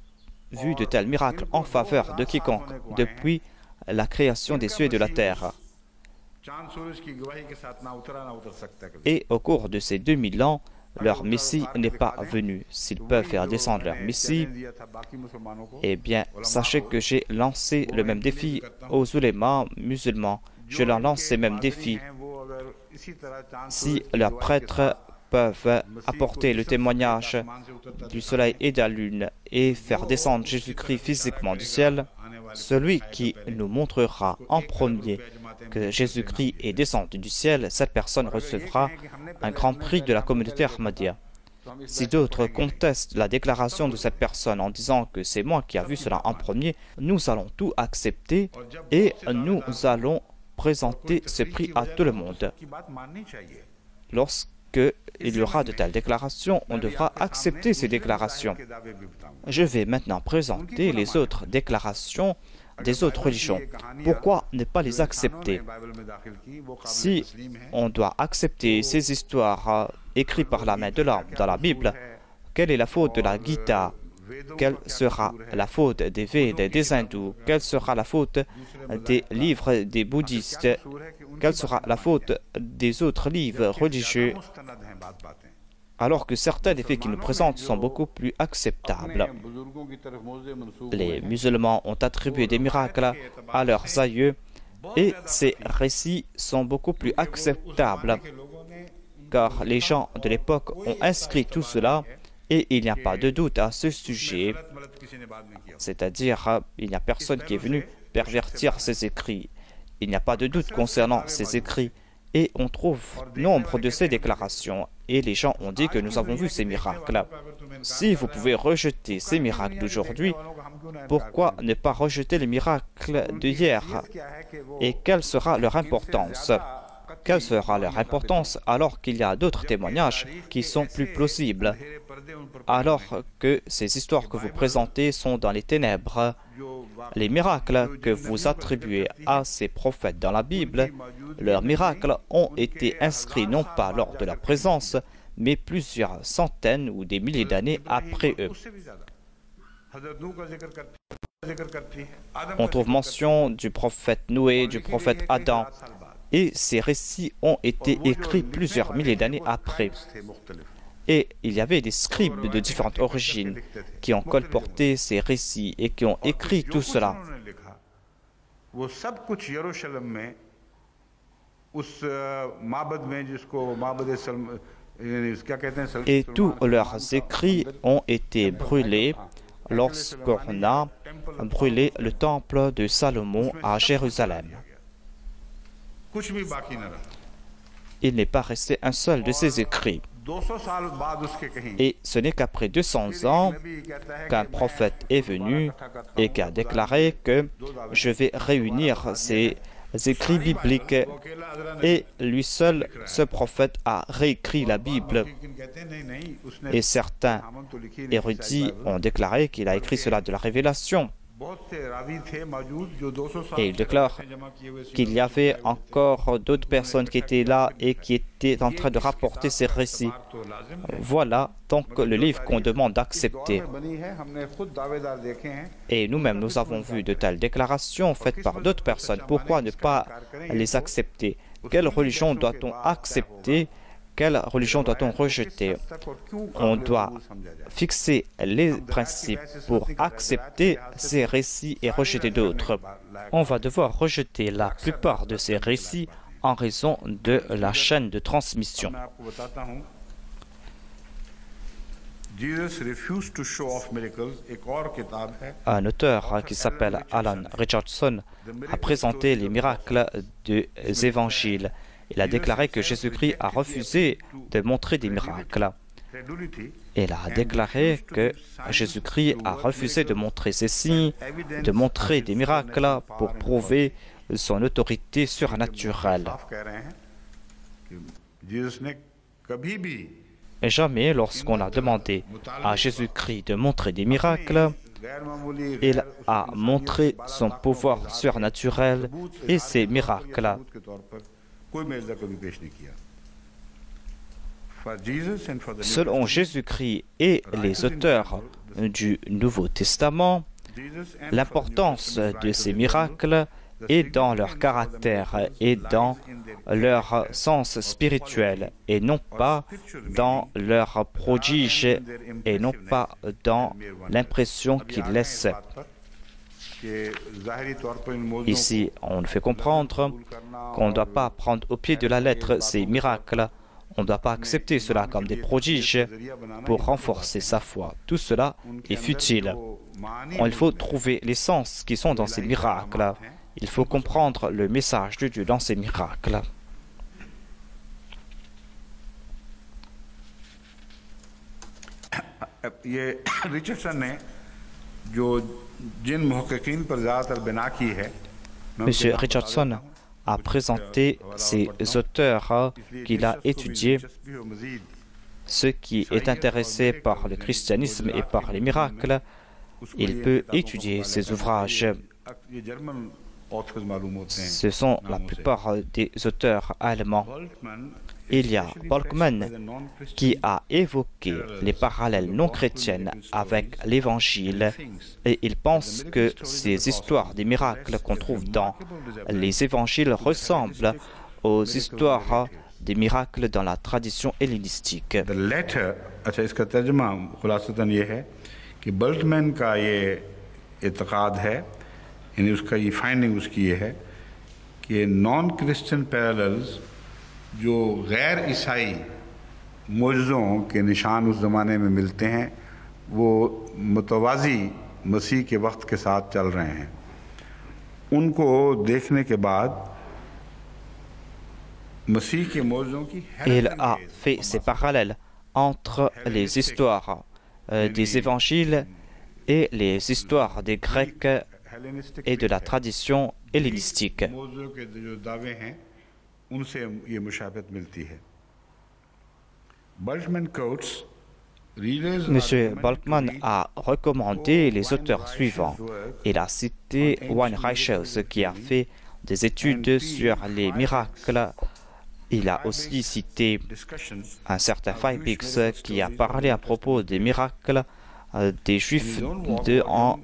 vu de tels miracles en faveur de quiconque depuis la création des cieux et de la terre. Et au cours de ces 2000 ans, leur Messie n'est pas venu. S'ils peuvent faire descendre leur Messie, eh bien, sachez que j'ai lancé le même défi aux ulémas musulmans. Je leur lance ces mêmes défis. Si leurs prêtres peuvent apporter le témoignage du soleil et de la lune et faire descendre Jésus-Christ physiquement du ciel, celui qui nous montrera en premier que Jésus-Christ est descendu du ciel, cette personne recevra un grand prix de la communauté Ahmadiyya. Si d'autres contestent la déclaration de cette personne en disant que c'est moi qui ai vu cela en premier, nous allons tout accepter et nous allons présenter ce prix à tout le monde. Lorsqu'il y aura de telles déclarations, on devra accepter ces déclarations. Je vais maintenant présenter les autres déclarations des autres religions. Pourquoi ne pas les accepter? Si on doit accepter ces histoires écrites par la main de l'homme dans la Bible, quelle est la faute de la Gita quelle sera la faute des Védas des hindous, quelle sera la faute des livres des bouddhistes, quelle sera la faute des autres livres religieux, alors que certains des faits qu'ils nous présentent sont beaucoup plus acceptables. Les musulmans ont attribué des miracles à leurs aïeux et ces récits sont beaucoup plus acceptables, car les gens de l'époque ont inscrit tout cela et il n'y a pas de doute à ce sujet. C'est-à-dire, il n'y a personne qui est venu pervertir ces écrits. Il n'y a pas de doute concernant ces écrits. Et on trouve nombre de ces déclarations. Et les gens ont dit que nous avons vu ces miracles. Si vous pouvez rejeter ces miracles d'aujourd'hui, pourquoi ne pas rejeter les miracles d'hier? Et quelle sera leur importance? Quelle sera leur importance alors qu'il y a d'autres témoignages qui sont plus plausibles, alors que ces histoires que vous présentez sont dans les ténèbres? Les miracles que vous attribuez à ces prophètes dans la Bible, leurs miracles ont été inscrits non pas lors de leur présence, mais plusieurs centaines ou des milliers d'années après eux. On trouve mention du prophète Noé, du prophète Adam, et ces récits ont été écrits plusieurs milliers d'années après. Et il y avait des scribes de différentes origines qui ont colporté ces récits et qui ont écrit tout cela. Et tous leurs écrits ont été brûlés lorsqu'on a brûlé le temple de Salomon à Jérusalem. Il n'est pas resté un seul de ces écrits. Et ce n'est qu'après 200 ans qu'un prophète est venu et qui a déclaré que je vais réunir ces écrits bibliques. Et lui seul, ce prophète, a réécrit la Bible. Et certains érudits ont déclaré qu'il a écrit cela de la Révélation. Et il déclare qu'il y avait encore d'autres personnes qui étaient là et qui étaient en train de rapporter ces récits. Voilà donc le livre qu'on demande d'accepter. Et nous-mêmes, nous avons vu de telles déclarations faites par d'autres personnes. Pourquoi ne pas les accepter? Quelle religion doit-on accepter? Quelle religion doit-on rejeter? On doit fixer les principes pour accepter ces récits et rejeter d'autres. On va devoir rejeter la plupart de ces récits en raison de la chaîne de transmission. Un auteur qui s'appelle Alan Richardson a présenté les miracles des évangiles. Il a déclaré que Jésus-Christ a refusé de montrer des miracles. Il a déclaré que Jésus-Christ a refusé de montrer ces signes, de montrer des miracles pour prouver son autorité surnaturelle. Et jamais, lorsqu'on a demandé à Jésus-Christ de montrer des miracles, il a montré son pouvoir surnaturel et ses miracles. Selon Jésus-Christ et les auteurs du Nouveau Testament, l'importance de ces miracles est dans leur caractère et dans leur sens spirituel et non pas dans leur prodige et non pas dans l'impression qu'ils laissent. Ici, on nous fait comprendre qu'on ne doit pas prendre au pied de la lettre ces miracles. On ne doit pas accepter cela comme des prodiges pour renforcer sa foi. Tout cela est futile. Il faut trouver les sens qui sont dans ces miracles. Il faut comprendre le message de Dieu dans ces miracles. Monsieur Richardson a présenté ces auteurs qu'il a étudiés. Ceux qui est intéressé par le christianisme et par les miracles, il peut étudier ces ouvrages. Ce sont la plupart des auteurs allemands. Il y a Bolkman qui a évoqué les parallèles non chrétiennes avec l'Évangile et il pense que ces histoires des miracles qu'on trouve dans les Évangiles ressemblent aux histoires des miracles dans la tradition hellénistique. अच्छा इसका तर्जुमा खुलासतन ये है कि बल्टमैन का ये इत्क़ाद है, यानी उसका ये फाइंडिंग उसकी ये है कि नॉन क्रिश्चियन पैरेलल्स जो गैर ईसाई मुअज़्ज़ों के निशान उस ज़माने में मिलते हैं वो मुतवाज़ी मसीह के वक्त के साथ चल रहे हैं। उनको देखने के बाद मसीह के मुअज़्ज़ों की Il a fait ces parallèles entre les histoires des évangiles et les histoires des Grecs et de la tradition hellénistique. M. Bolkman a recommandé les auteurs suivants. Il a cité Weinreichers qui a fait des études sur les miracles. Il a aussi cité un certain Faibix qui a parlé à propos des miracles des Juifs dans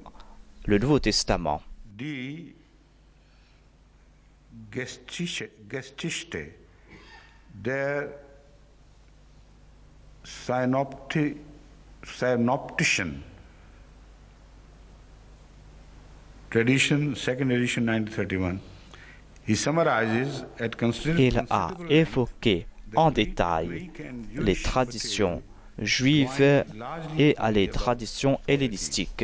le Nouveau Testament. Synoptician Tradition, second edition, 1931. Il a évoqué en détail les traditions juives et les traditions hellénistiques.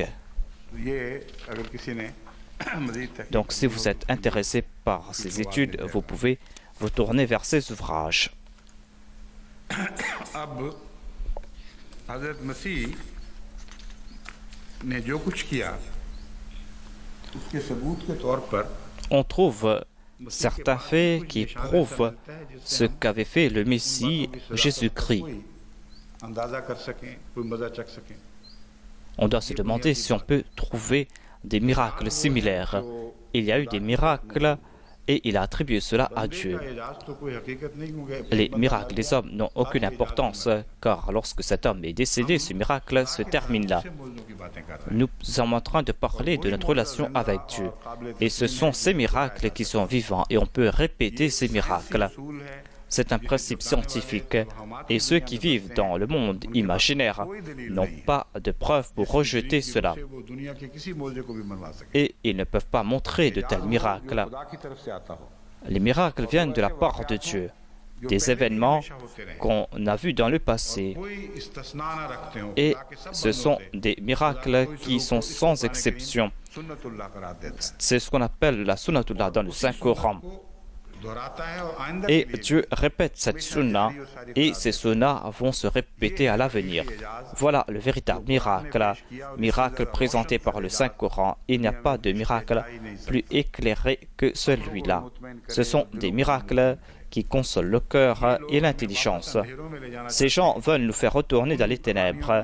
Donc, si vous êtes intéressé par ces études, vous pouvez vous tourner vers ces ouvrages. On trouve certains faits qui prouvent ce qu'avait fait le Messie Jésus-Christ. On doit se demander si on peut trouver des miracles similaires. Il y a eu des miracles et il a attribué cela à Dieu. Les miracles des hommes n'ont aucune importance, car lorsque cet homme est décédé, ce miracle se termine là. Nous sommes en train de parler de notre relation avec Dieu. Et ce sont ces miracles qui sont vivants, et on peut répéter ces miracles. C'est un principe scientifique, et ceux qui vivent dans le monde imaginaire n'ont pas de preuves pour rejeter cela. Et ils ne peuvent pas montrer de tels miracles. Les miracles viennent de la part de Dieu, des événements qu'on a vus dans le passé. Et ce sont des miracles qui sont sans exception. C'est ce qu'on appelle la Sunnatullah dans le Saint-Coran. Et Dieu répète cette sunna et ces sunnas vont se répéter à l'avenir. Voilà le véritable miracle présenté par le Saint-Coran. Il n'y a pas de miracle plus éclairé que celui-là. Ce sont des miracles qui consolent le cœur et l'intelligence. Ces gens veulent nous faire retourner dans les ténèbres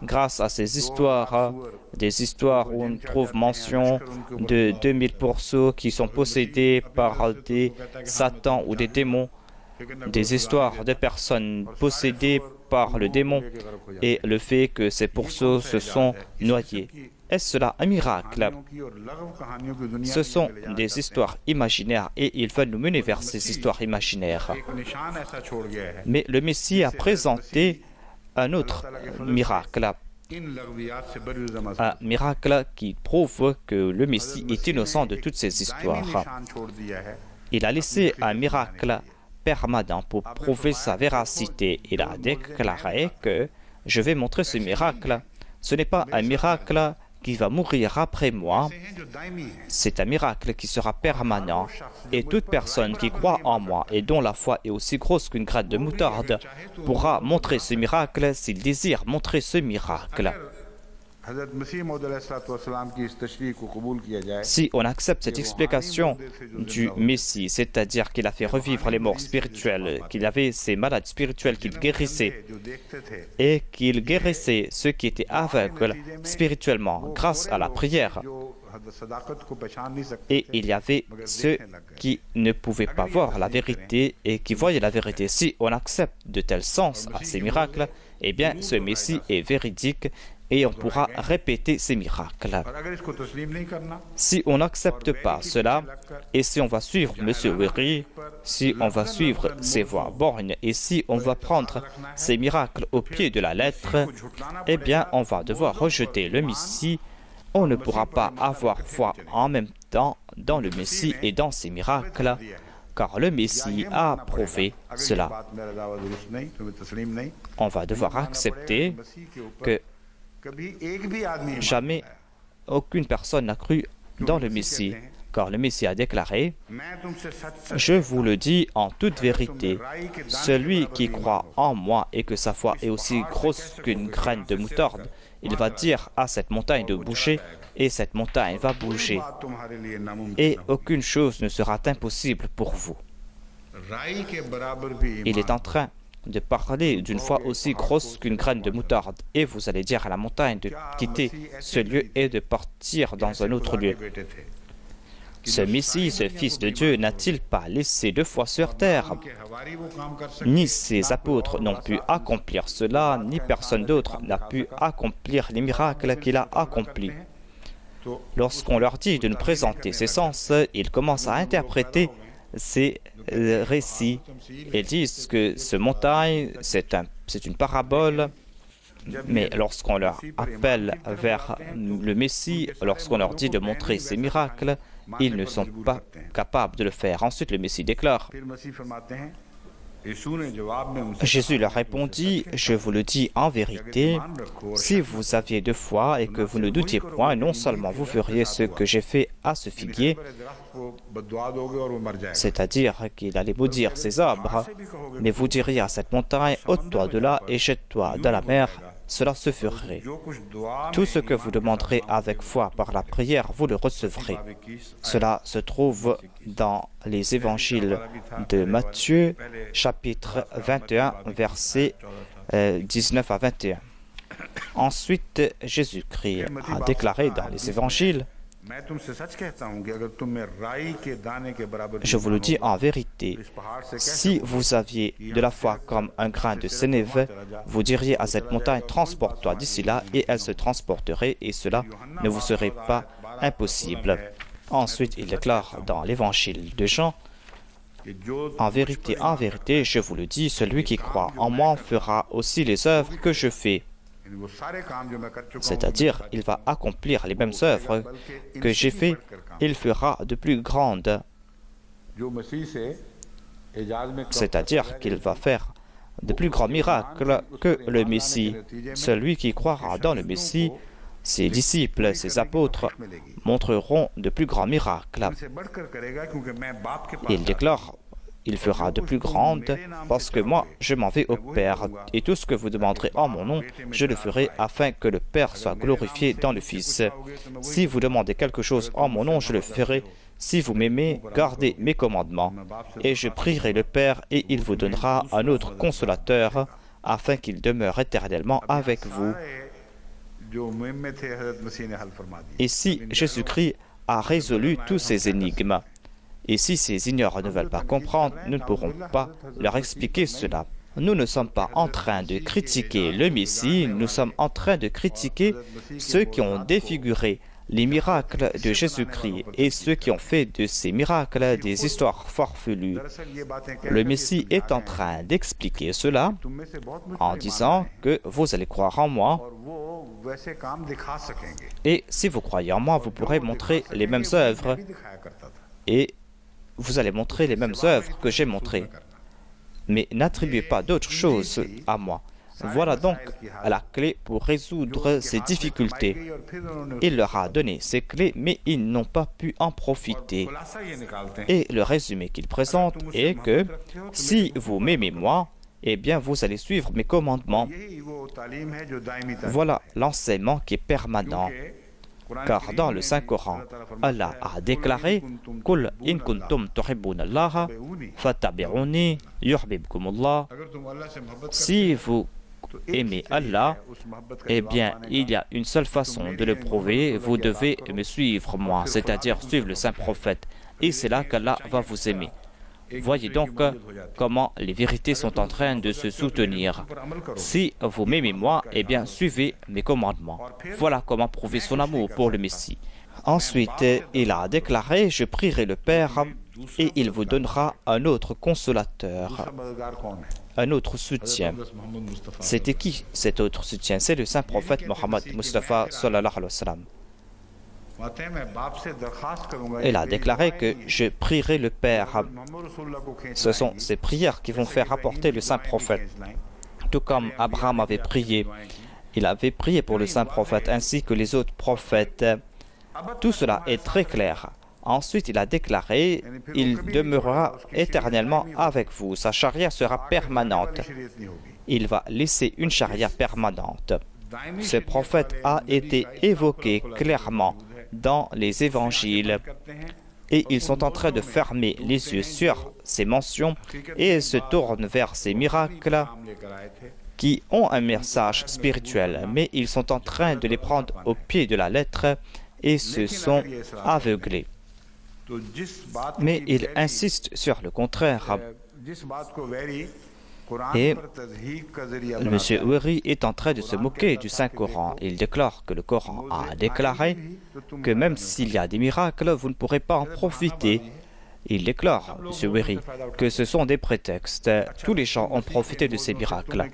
grâce à ces histoires, des histoires où on trouve mention de 2000 pourceaux qui sont possédés par des satans ou des démons, des histoires de personnes possédées par le démon et le fait que ces pourceaux se sont noyés. Est-ce cela un miracle? Ce sont des histoires imaginaires et ils veulent nous mener vers ces histoires imaginaires. Mais le Messie a présenté un autre miracle. Un miracle qui prouve que le Messie est innocent de toutes ces histoires. Il a laissé un miracle permanent pour prouver sa véracité. Il a déclaré que je vais montrer ce miracle. Ce n'est pas un miracle qui va mourir après moi, c'est un miracle qui sera permanent. Et toute personne qui croit en moi et dont la foi est aussi grosse qu'une graine de moutarde pourra montrer ce miracle s'il désire montrer ce miracle. Si on accepte cette explication du Messie, c'est-à-dire qu'il a fait revivre les morts spirituels, qu'il avait ces malades spirituels qu'il guérissait et qu'il guérissait ceux qui étaient aveugles spirituellement grâce à la prière, et il y avait ceux qui ne pouvaient pas voir la vérité et qui voyaient la vérité. Si on accepte de tels sens à ces miracles, eh bien ce Messie est véridique et on pourra répéter ces miracles. Si on n'accepte pas cela, et si on va suivre M. Wéry, si on va suivre ses voies borgnes, et si on va prendre ces miracles au pied de la lettre, eh bien on va devoir rejeter le Messie. On ne pourra pas avoir foi en même temps dans le Messie et dans ses miracles, car le Messie a prouvé cela. On va devoir accepter que jamais aucune personne n'a cru dans le Messie, car le Messie a déclaré « Je vous le dis en toute vérité, celui qui croit en moi et que sa foi est aussi grosse qu'une graine de moutarde, il va dire à cette montagne de bouger, et cette montagne va bouger, et aucune chose ne sera impossible pour vous. » Il est en train de parler d'une foi aussi grosse qu'une graine de moutarde, et vous allez dire à la montagne de quitter ce lieu et de partir dans un autre lieu. Ce Messie, ce Fils de Dieu, n'a-t-il pas laissé 2 fois sur terre? Ni ses apôtres n'ont pu accomplir cela, ni personne d'autre n'a pu accomplir les miracles qu'il a accomplis. Lorsqu'on leur dit de nous présenter ces sens, ils commencent à interpréter ces récits. Ils disent que ce montagne, c'est une parabole, mais lorsqu'on leur appelle vers le Messie, lorsqu'on leur dit de montrer ces miracles, ils ne sont pas capables de le faire. Ensuite, le Messie déclare, Jésus leur répondit, « Je vous le dis en vérité, si vous aviez de foi et que vous ne doutiez point, non seulement vous feriez ce que j'ai fait à ce figuier, c'est-à-dire qu'il allait maudire ses arbres, mais vous diriez à cette montagne, ôte-toi de là et jette-toi dans la mer, cela se ferait. Tout ce que vous demanderez avec foi par la prière, vous le recevrez. » Cela se trouve dans les évangiles de Matthieu, chapitre 21, versets 19 à 21. Ensuite, Jésus-Christ a déclaré dans les évangiles, je vous le dis en vérité, si vous aviez de la foi comme un grain de sénévé, vous diriez à cette montagne, transporte-toi d'ici là, et elle se transporterait, et cela ne vous serait pas impossible. Ensuite, il déclare dans l'évangile de Jean, en vérité, je vous le dis, celui qui croit en moi fera aussi les œuvres que je fais. C'est-à-dire, il va accomplir les mêmes œuvres que j'ai fait, il fera de plus grandes. C'est-à-dire qu'il va faire de plus grands miracles que le Messie. Celui qui croira dans le Messie, ses disciples, ses apôtres, montreront de plus grands miracles. Il déclare, il fera de plus grandes, parce que moi, je m'en vais au Père, et tout ce que vous demanderez en mon nom, je le ferai afin que le Père soit glorifié dans le Fils. Si vous demandez quelque chose en mon nom, je le ferai. Si vous m'aimez, gardez mes commandements, et je prierai le Père, et il vous donnera un autre consolateur, afin qu'il demeure éternellement avec vous. Ici, Jésus-Christ a résolu tous ces énigmes. Et si ces ignorants ne veulent pas comprendre, nous ne pourrons pas leur expliquer cela. Nous ne sommes pas en train de critiquer le Messie, nous sommes en train de critiquer ceux qui ont défiguré les miracles de Jésus-Christ et ceux qui ont fait de ces miracles des histoires farfelues. Le Messie est en train d'expliquer cela en disant que vous allez croire en moi et si vous croyez en moi, vous pourrez montrer les mêmes œuvres et vous allez montrer les mêmes œuvres que j'ai montrées. Mais n'attribuez pas d'autres choses à moi. Voilà donc la clé pour résoudre ces difficultés. Il leur a donné ces clés, mais ils n'ont pas pu en profiter. Et le résumé qu'il présente est que si vous m'aimez moi, eh bien vous allez suivre mes commandements. Voilà l'enseignement qui est permanent. Car dans le Saint-Coran, Allah a déclaré « Qul in kuntum tuhibbuna Allah, fattabi'uni yuhbibkumullah » Si vous aimez Allah, eh bien, il y a une seule façon de le prouver, vous devez me suivre moi, c'est-à-dire suivre le saint prophète, et c'est là qu'Allah va vous aimer. Voyez donc comment les vérités sont en train de se soutenir. Si vous m'aimez moi, eh bien, suivez mes commandements. Voilà comment prouver son amour pour le Messie. Ensuite, il a déclaré « Je prierai le Père et il vous donnera un autre consolateur, un autre soutien. » C'était qui cet autre soutien? C'est le saint prophète Mohammed Mustafa sallallahu alayhi wa sallam. Il a déclaré que je prierai le Père. Ce sont ces prières qui vont faire rapporter le saint prophète. Tout comme Abraham avait prié. Il avait prié pour le saint prophète ainsi que les autres prophètes. Tout cela est très clair. Ensuite, il a déclaré « Il demeurera éternellement avec vous. Sa charia sera permanente. » Il va laisser une charia permanente. Ce prophète a été évoqué clairement dans les évangiles et ils sont en train de fermer les yeux sur ces mentions et se tournent vers ces miracles qui ont un message spirituel, mais ils sont en train de les prendre au pied de la lettre et se sont aveuglés. Mais ils insistent sur le contraire. Et M. Oueri est en train de se moquer du Saint-Coran. Il déclare que le Coran a déclaré que même s'il y a des miracles, vous ne pourrez pas en profiter. Il déclare, M. Oueri, que ce sont des prétextes. Tous les gens ont profité de ces miracles.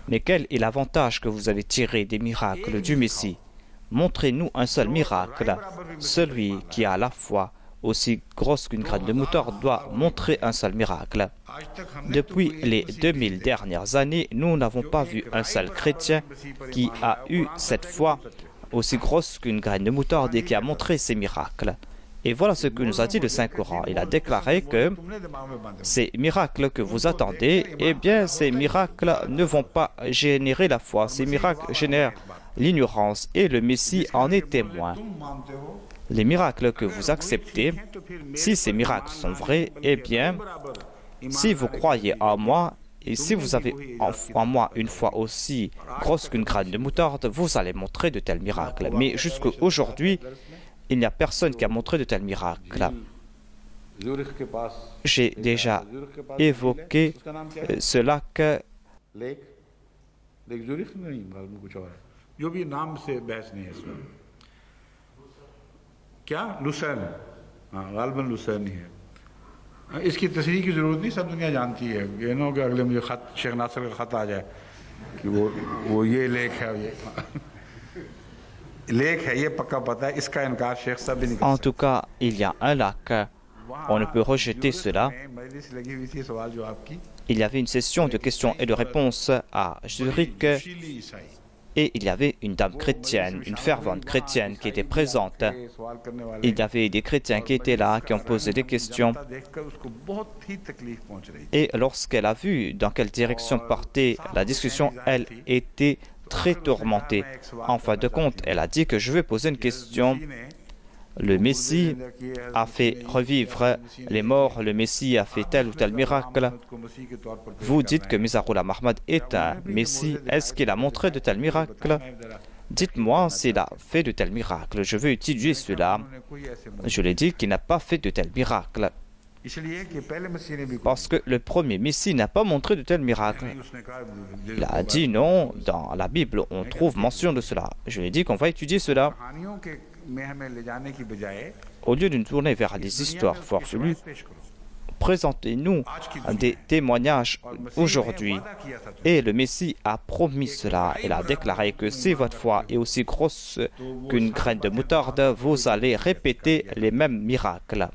Mais quel est l'avantage que vous avez tiré des miracles du Messie? Montrez-nous un seul miracle. Celui qui a la foi aussi grosse qu'une graine de moutarde doit montrer un seul miracle. Depuis les 2000 dernières années, nous n'avons pas vu un seul chrétien qui a eu cette foi aussi grosse qu'une graine de moutarde et qui a montré ces miracles. Et voilà ce que nous a dit le Saint-Coran. Il a déclaré que ces miracles que vous attendez, eh bien, ces miracles ne vont pas générer la foi. Ces miracles génèrent l'ignorance et le Messie en est témoin. Les miracles que vous acceptez, si ces miracles sont vrais, eh bien, si vous croyez en moi, et si vous avez en moi une foi aussi grosse qu'une graine de moutarde, vous allez montrer de tels miracles. Mais jusqu'à aujourd'hui, il n'y a personne qui a montré de tels miracles. J'ai déjà évoqué ce lac. क्या लुसैन हाँ गालबन लुसैन ही है इसकी तस्रीह की ज़रूरत नहीं सब दुनिया जानती है ये ना हो कि अगले मुझे ख़त शेख नासिर का ख़त आ जाए कि वो ये लेख है ये लेख है ये पक्का पता है इसका इनकार शेख साहब भी नहीं कर सकते। En tout cas, il y a un lac. On ne peut rejeter cela. Il y avait une session de questions et de réponses à Zurich. Et il y avait une dame chrétienne, une fervente chrétienne qui était présente. Il y avait des chrétiens qui étaient là, qui ont posé des questions. Et lorsqu'elle a vu dans quelle direction partait la discussion, elle était très tourmentée. En fin de compte, elle a dit que je vais poser une question. Le Messie a fait revivre les morts, le Messie a fait tel ou tel miracle. Vous dites que Mirza-Ghulam Ahmad est un Messie. Est-ce qu'il a montré de tels miracles? Dites-moi s'il a fait de tels miracles. Je veux étudier cela. Je l'ai dit qu'il n'a pas fait de tels miracles. Parce que le premier Messie n'a pas montré de tels miracles. Il a dit non, dans la Bible on trouve mention de cela. Je lui ai dit qu'on va étudier cela. Au lieu de nous tourner vers des histoires farfelues, présentez-nous des témoignages aujourd'hui. Et le Messie a promis cela. Il a déclaré que si votre foi est aussi grosse qu'une graine de moutarde, vous allez répéter les mêmes miracles.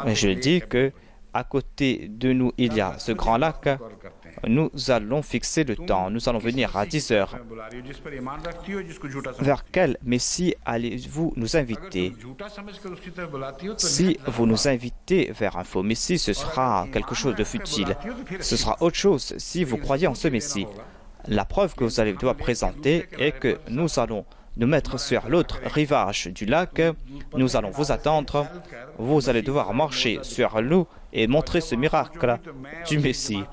Mais je dis que à côté de nous, il y a ce grand lac. Nous allons fixer le temps. Nous allons venir à 10 heures. Vers quel Messie allez-vous nous inviter? Si vous nous invitez vers un faux Messie, ce sera quelque chose de futile. Ce sera autre chose si vous croyez en ce Messie. La preuve que vous allez devoir présenter est que nous allons nous mettre sur l'autre rivage du lac. Nous allons vous attendre. Vous allez devoir marcher sur l'eau et montrer ce miracle du Messie.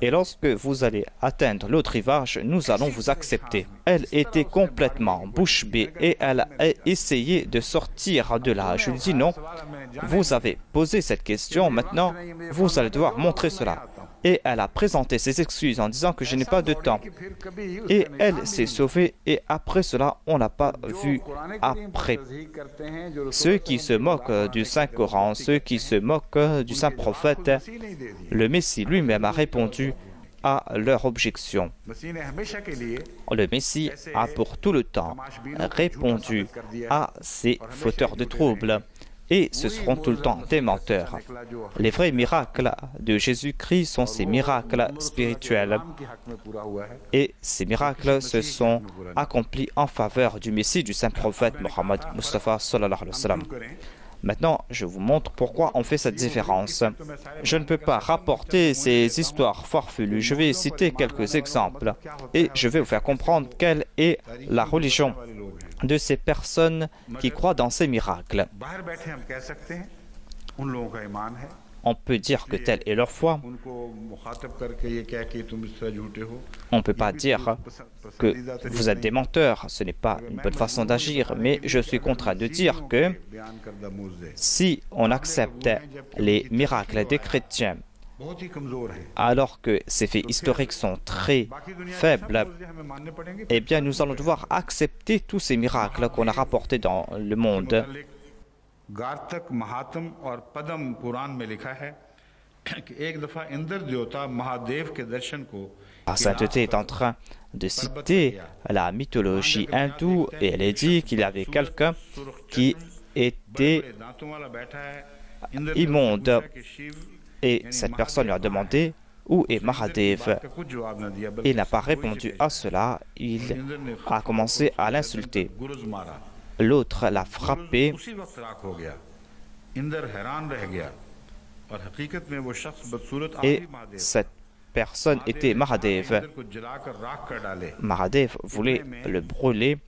Et lorsque vous allez atteindre l'autre rivage, nous allons vous accepter. Elle était complètement bouche bée et elle a essayé de sortir de là. Je lui dis non, vous avez posé cette question, maintenant vous allez devoir montrer cela. Et elle a présenté ses excuses en disant que je n'ai pas de temps. Et elle s'est sauvée et après cela, on n'a pas vu après. Ceux qui se moquent du Saint-Coran, ceux qui se moquent du Saint-Prophète, le Messie lui-même a répondu à leur objection. Le Messie a pour tout le temps répondu à ces fauteurs de troubles. Et ce seront tout le temps des menteurs. Les vrais miracles de Jésus-Christ sont ces miracles spirituels. Et ces miracles se sont accomplis en faveur du Messie, du Saint-Prophète Mohammed Mustafa sallallahu alayhi wa sallam. Maintenant, je vous montre pourquoi on fait cette différence. Je ne peux pas rapporter ces histoires farfelues. Je vais citer quelques exemples et je vais vous faire comprendre quelle est la religion de ces personnes qui croient dans ces miracles. On peut dire que telle est leur foi. On ne peut pas dire que vous êtes des menteurs. Ce n'est pas une bonne façon d'agir. Mais je suis contraint de dire que si on accepte les miracles des chrétiens, alors que ces faits historiques sont très faibles, eh bien nous allons devoir accepter tous ces miracles qu'on a rapportés dans le monde. La sainteté est en train de citer la mythologie hindoue et elle est dit qu'il y avait quelqu'un qui était immonde. Et cette personne lui a demandé où est Mahadev. Il n'a pas répondu à cela. Il a commencé à l'insulter. L'autre l'a frappé. Et cette personne était Mahadev. Mahadev voulait le brûler.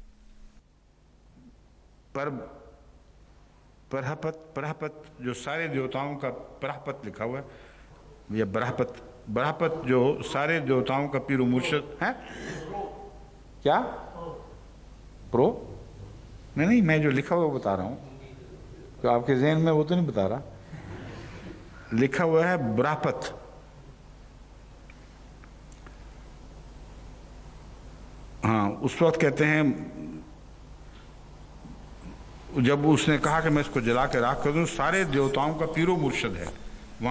प्रहपत जो सारे देवताओं का प्रहपत लिखा हुआ है या बृहपत जो सारे देवताओं का पीर मुर्शिद है क्या प्रो नहीं मैं जो लिखा हुआ बता रहा हूँ तो आपके ज़हन में वो तो नहीं बता रहा लिखा हुआ है बृहपत हाँ उस वक्त कहते हैं जब उसने कहा कि मैं इसको जला के राख कर दूं सारे देवताओं का पीरो मुर्शिद है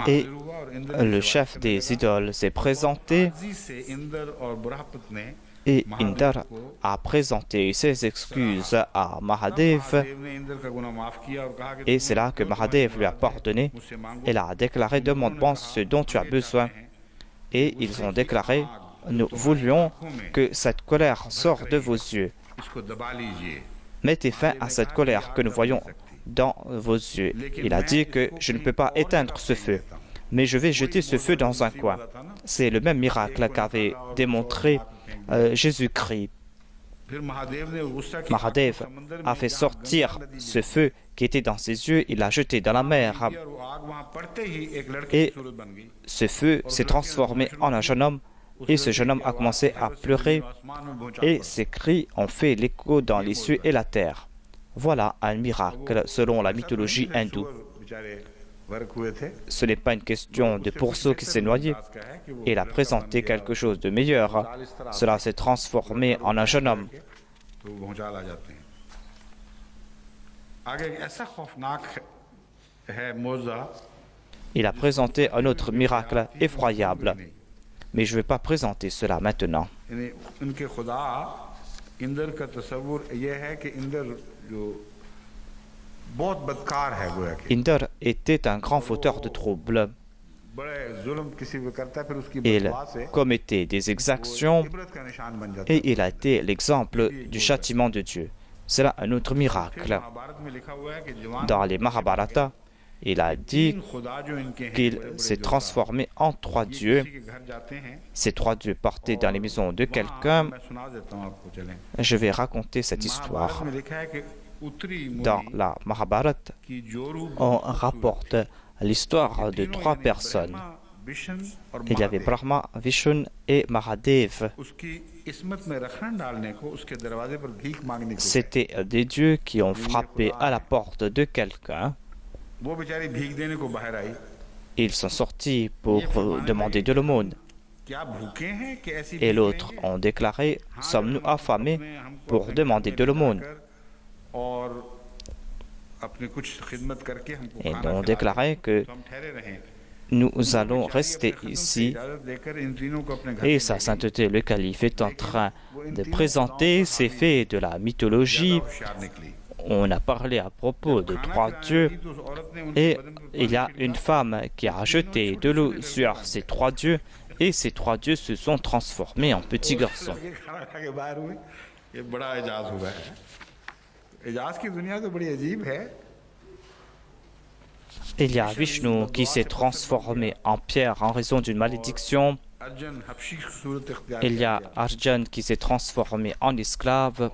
Et le chef des idoles s'est présenté et Indra a présenté ses excuses à Mahadev et c'est là que Mahadev lui a pardonné et a déclaré « Demande-moi ce dont tu as besoin » et ils ont déclaré « Nous voulions que cette colère sorte de vos yeux. Mettez fin à cette colère que nous voyons dans vos yeux. » Il a dit que je ne peux pas éteindre ce feu, mais je vais jeter ce feu dans un coin. C'est le même miracle qu'avait démontré Jésus-Christ. Mahadev a fait sortir ce feu qui était dans ses yeux, il l'a jeté dans la mer. Et ce feu s'est transformé en un jeune homme. Et ce jeune homme a commencé à pleurer et ses cris ont fait l'écho dans les cieux et la terre. Voilà un miracle selon la mythologie hindoue. Ce n'est pas une question de pourceau qui s'est noyé. Il a présenté quelque chose de meilleur. Cela s'est transformé en un jeune homme. Il a présenté un autre miracle effroyable. Mais je ne vais pas présenter cela maintenant. Indra était un grand fauteur de troubles. Il commettait des exactions et il a été l'exemple du châtiment de Dieu. C'est là un autre miracle. Dans les Mahabharata, il a dit qu'il s'est transformé en 3 dieux. Ces 3 dieux partaient dans les maisons de quelqu'un. Je vais raconter cette histoire. Dans la Mahabharata, on rapporte l'histoire de 3 personnes. Il y avait Brahma, Vishnu et Mahadev. C'étaient des dieux qui ont frappé à la porte de quelqu'un. Ils sont sortis pour demander de l'aumône. Et l'autre ont déclaré, « Sommes-nous affamés pour demander de l'aumône ?» Et ils ont déclaré que nous allons rester ici. Et sa sainteté, le calife, est en train de présenter ces faits de la mythologie. On a parlé à propos de 3 dieux et il y a une femme qui a jeté de l'eau sur ces 3 dieux et ces 3 dieux se sont transformés en petits garçons. Il y a Vishnu qui s'est transformé en pierre en raison d'une malédiction. Il y a Arjun qui s'est transformé en esclave.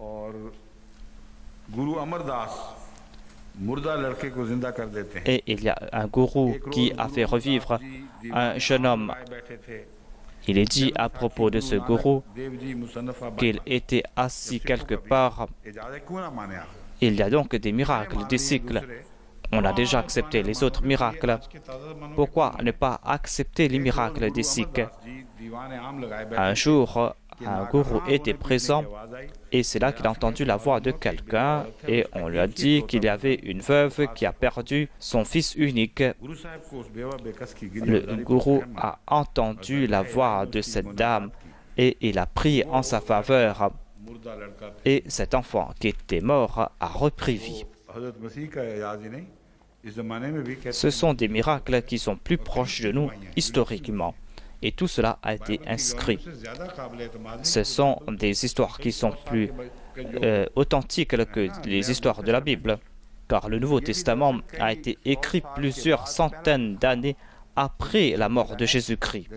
Et il y a un gourou qui a fait revivre un jeune homme. Il est dit à propos de ce gourou qu'il était assis quelque part. Il y a donc des miracles, des cycles. On a déjà accepté les autres miracles. Pourquoi ne pas accepter les miracles des Sikhs? Un jour, un gourou était présent et c'est là qu'il a entendu la voix de quelqu'un et on lui a dit qu'il y avait une veuve qui a perdu son fils unique. Le gourou a entendu la voix de cette dame et il a prié en sa faveur. Et cet enfant qui était mort a repris vie. Ce sont des miracles qui sont plus proches de nous historiquement. Et tout cela a été inscrit. Ce sont des histoires qui sont plus authentiques que les histoires de la Bible. Car le Nouveau Testament a été écrit plusieurs centaines d'années après la mort de Jésus-Christ.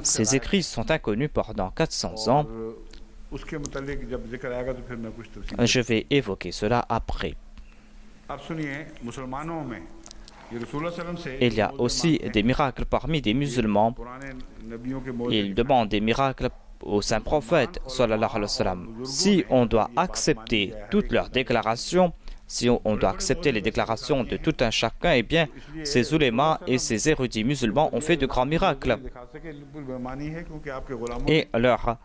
Ces écrits sont inconnus pendant 400 ans. Je vais évoquer cela après. Il y a aussi des miracles parmi des musulmans. Ils demandent des miracles aux saints prophètes, sallallahu alayhi wa sallam. Si on doit accepter toutes leurs déclarations, si on doit accepter les déclarations de tout un chacun, eh bien, ces oulémas et ces érudits musulmans ont fait de grands miracles. Et leurs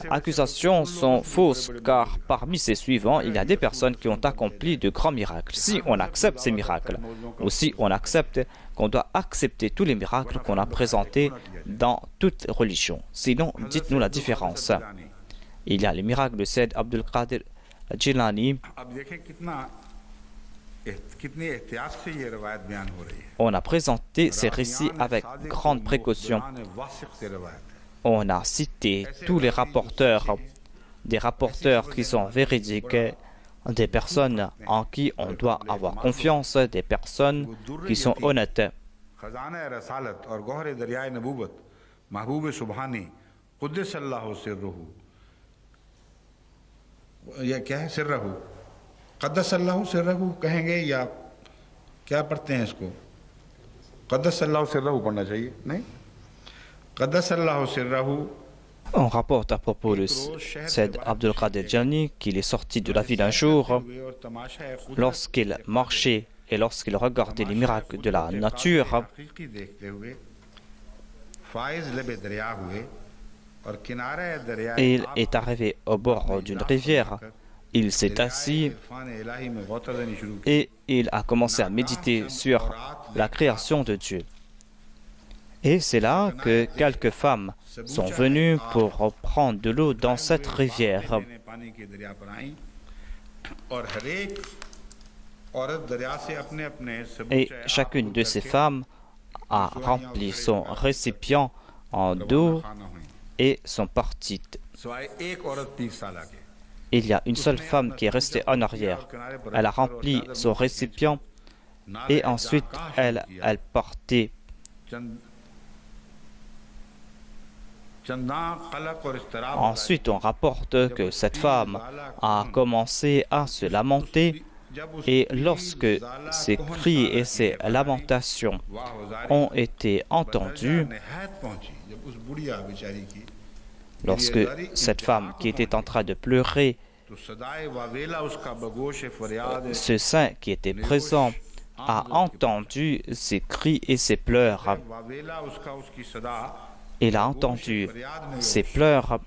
accusations sont fausses, car parmi ces suivants, il y a des personnes qui ont accompli de grands miracles. Si on accepte ces miracles, ou si on accepte qu'on doit accepter tous les miracles qu'on a présentés dans toute religion. Sinon, dites-nous la différence. Il y a les miracles de Sayyid Abdul Qadir Jilani. On a présenté ces récits avec grande précaution. On a cité tous les rapporteurs, des rapporteurs qui sont véridiques, des personnes en qui on doit avoir confiance, des personnes qui sont honnêtes. On rapporte à propos de Sayyid Abdul Qadir Jilani qu'il est sorti de la ville un jour lorsqu'il marchait et lorsqu'il regardait les miracles de la nature. Et il est arrivé au bord d'une rivière. Il s'est assis et il a commencé à méditer sur la création de Dieu. Et c'est là que quelques femmes sont venues pour prendre de l'eau dans cette rivière. Et chacune de ces femmes a rempli son récipient en d'eau et sont partis. सवाए एक औरत 30 साल आगे Il y a une seule femme qui est restée en arrière. Elle a rempli son récipient et ensuite elle partait. Ensuite, on rapporte que cette femme a commencé à se lamenter et lorsque ses cris et ses lamentations ont été entendus, lorsque cette femme qui était en train de pleurer, ce saint qui était présent a entendu ses cris et ses pleurs. Il a entendu ses pleurs.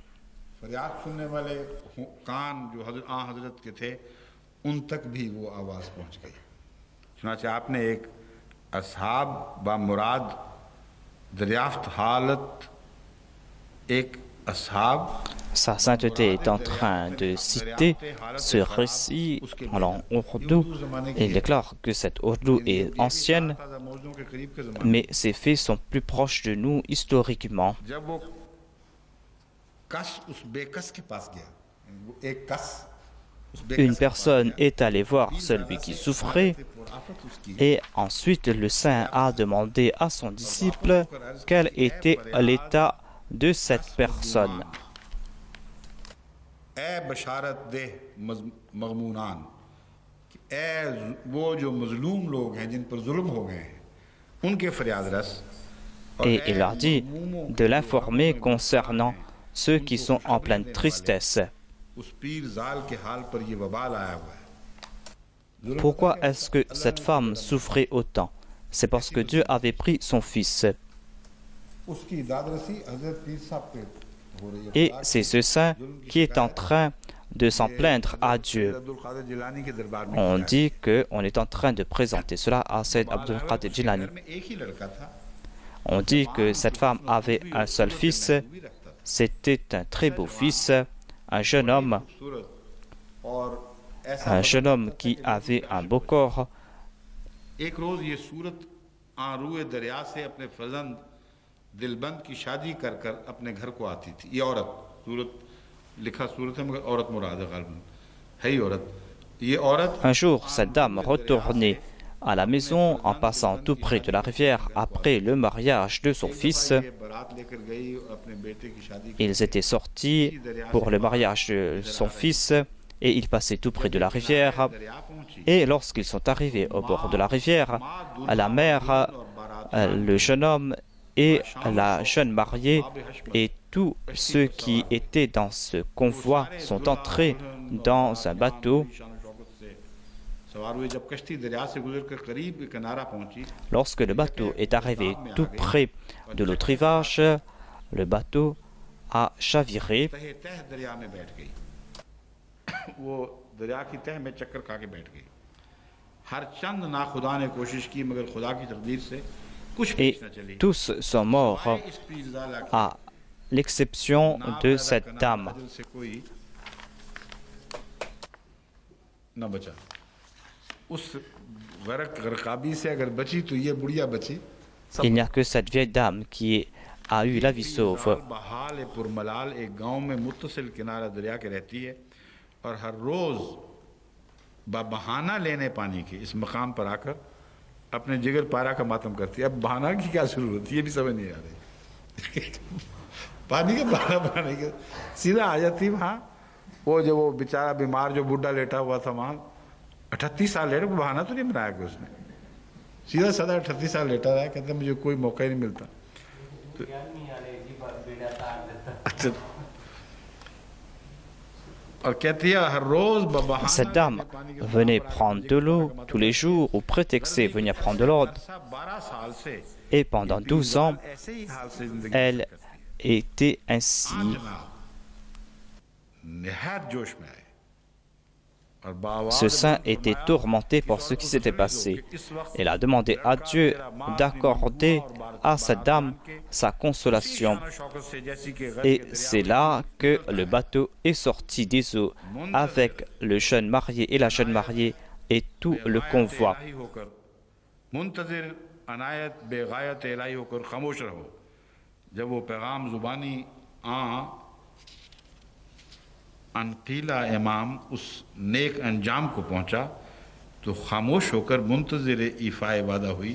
Sa sainteté est en train de citer ce récit en langue ourdou. Il déclare que cette ourdou est ancienne, mais ces faits sont plus proches de nous historiquement. Une personne est allée voir celui qui souffrait et ensuite le saint a demandé à son disciple quel était l'état de cette personne. Et il leur dit de l'informer concernant ceux qui sont en pleine tristesse. Pourquoi est-ce que cette femme souffrait autant? C'est parce que Dieu avait pris son fils. Et c'est ce saint qui est en train de s'en plaindre à Dieu. On dit qu'on est en train de présenter cela à Sayyid Abdul Qadir Jilani. On dit que cette femme avait un seul fils. C'était un très beau fils, un jeune homme qui avait un beau corps. Un jour, cette dame retournait à la maison en passant tout près de la rivière après le mariage de son fils. Ils étaient sortis pour le mariage de son fils et ils passaient tout près de la rivière. Et lorsqu'ils sont arrivés au bord de la rivière, la mère, le jeune homme et la jeune mariée et tous ceux qui étaient dans ce convoi sont entrés dans un bateau. Lorsque le bateau est arrivé tout près de l'autre rivage, le bateau a chaviré. Et tous sont morts, à l'exception de cette dame. Il n'y a que cette vieille dame qui a eu la vie sauve. अपने जिगर पारा का मातम करती है। अब बहाना की क्या जरूरत है, ये भी समझ नहीं आ रही। पानी के बहाना बनाने के सीधा आ जाती वहाँ। वो जो वो बेचारा बीमार जो बुढ़ा लेटा हुआ था वहाँ 38 साल लेटा, बहाना तो नहीं बनाया कि उसने, सीधा साधा 38 साल लेटा रहा है, कहते मुझे कोई मौका ही नहीं मिलता। तो, अच्छा, cette dame venait prendre de l'eau tous les jours ou prétextait venir prendre de l'eau. Et pendant 12 ans, elle était ainsi. Ce saint était tourmenté par ce qui s'était passé. Il a demandé à Dieu d'accorder à cette dame sa consolation. Et c'est là que le bateau est sorti des eaux avec le jeune marié et la jeune mariée et tout le convoi. Anayat बेगायत इलाही होकर खामोश रहो। जब वो पैगाम जुबानी अनकीला इमाम उस नेक अंजाम को पहुंचा तो खामोश होकर मुंतज़िर इफ़ाए वादा हुई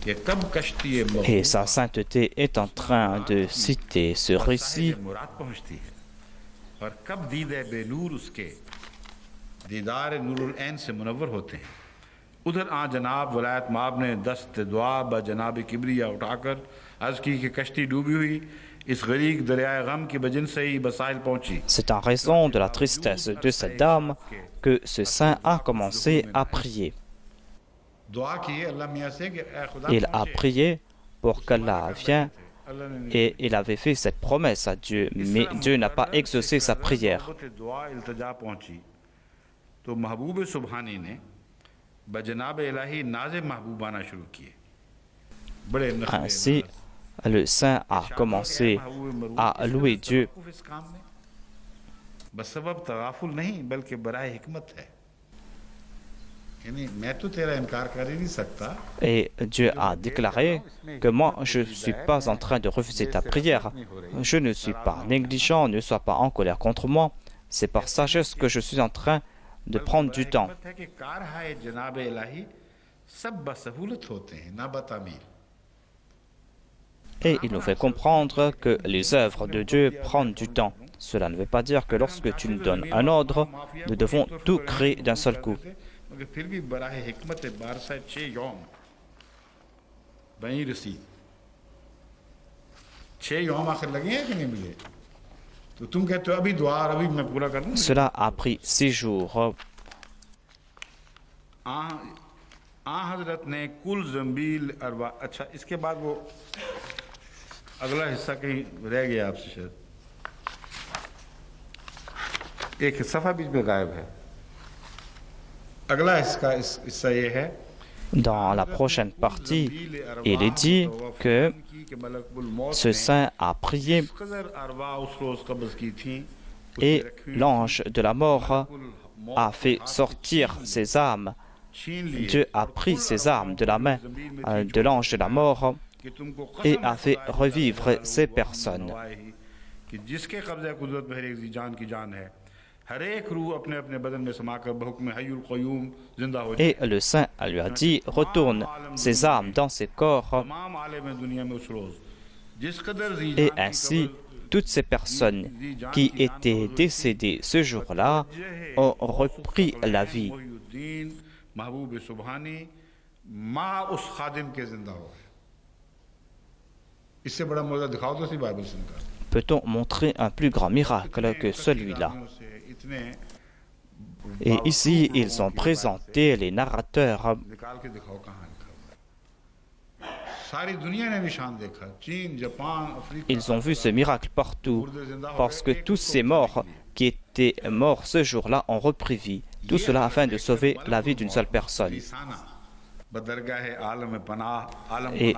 कि कब कश्ती Et sa sainteté est en train de citer ce récit. मुराद पहुंचती है और कब दीदे बेनूर उसके दीदार नूरुल ऐन से मुनव्वर होते हैं। उधर जनाब वलायत माब ने दस्त दुआ ब जनाब किबरिया उठाकर अर्ज़ की कि कश्ती डूबी हुई इस गरीक दरियाए गम की वजह से ही बसाइल पहुंची। C'est en raison de la tristesse de cette dame que ce saint a commencé à prier. दुआ की अल्लाह मियां से कि ऐ खुदा Il a prié pour qu'Allah vienne et il avait fait cette promesse à Dieu, mais Dieu n'a pas exaucé sa prière. दुआ इल्तिजा पहुंची तो महबूब सुबहानी ने बजनाब इलाही नाज़े महबूबाना शुरू किए। बड़े Ainsi, le saint a commencé à louer Dieu. बसबब तगाफुल नहीं बल्कि बराए हिकमत है। यानी मैं तो तेरा इनकार कर ही नहीं सकता। Et Dieu a déclaré que moi, je ne suis pas en train de refuser ta prière. Je ne suis pas négligent, ne sois pas en colère contre moi. C'est par sagesse que je suis en train de prendre du temps. Et il nous fait comprendre que les œuvres de Dieu prennent du temps. Cela ne veut pas dire que lorsque tu nous donnes un ordre, nous devons tout créer d'un seul coup. Cela a pris 6 jours. हजरत ने कुल जम्बील अरबा अच्छा इसके बाद वो अगला हिस्सा कहीं रह गया आपसे शायद एक सफ़ा बीच में गायब है। अगला हिस्सा ये है Dans la prochaine partie, il est dit que ce saint a prié et l'ange de la mort a fait sortir ses âmes. Dieu a pris ses âmes de la main de l'ange de la mort et a fait revivre ces personnes. Et le saint lui a dit, retourne ces âmes dans ces corps. Et ainsi, toutes ces personnes qui étaient décédées ce jour-là ont repris la vie. Peut-on montrer un plus grand miracle que celui-là? Et ici, ils ont présenté les narrateurs. Ils ont vu ce miracle partout, parce que tous ces morts qui étaient morts ce jour-là ont repris vie. Tout cela afin de sauver la vie d'une seule personne. Et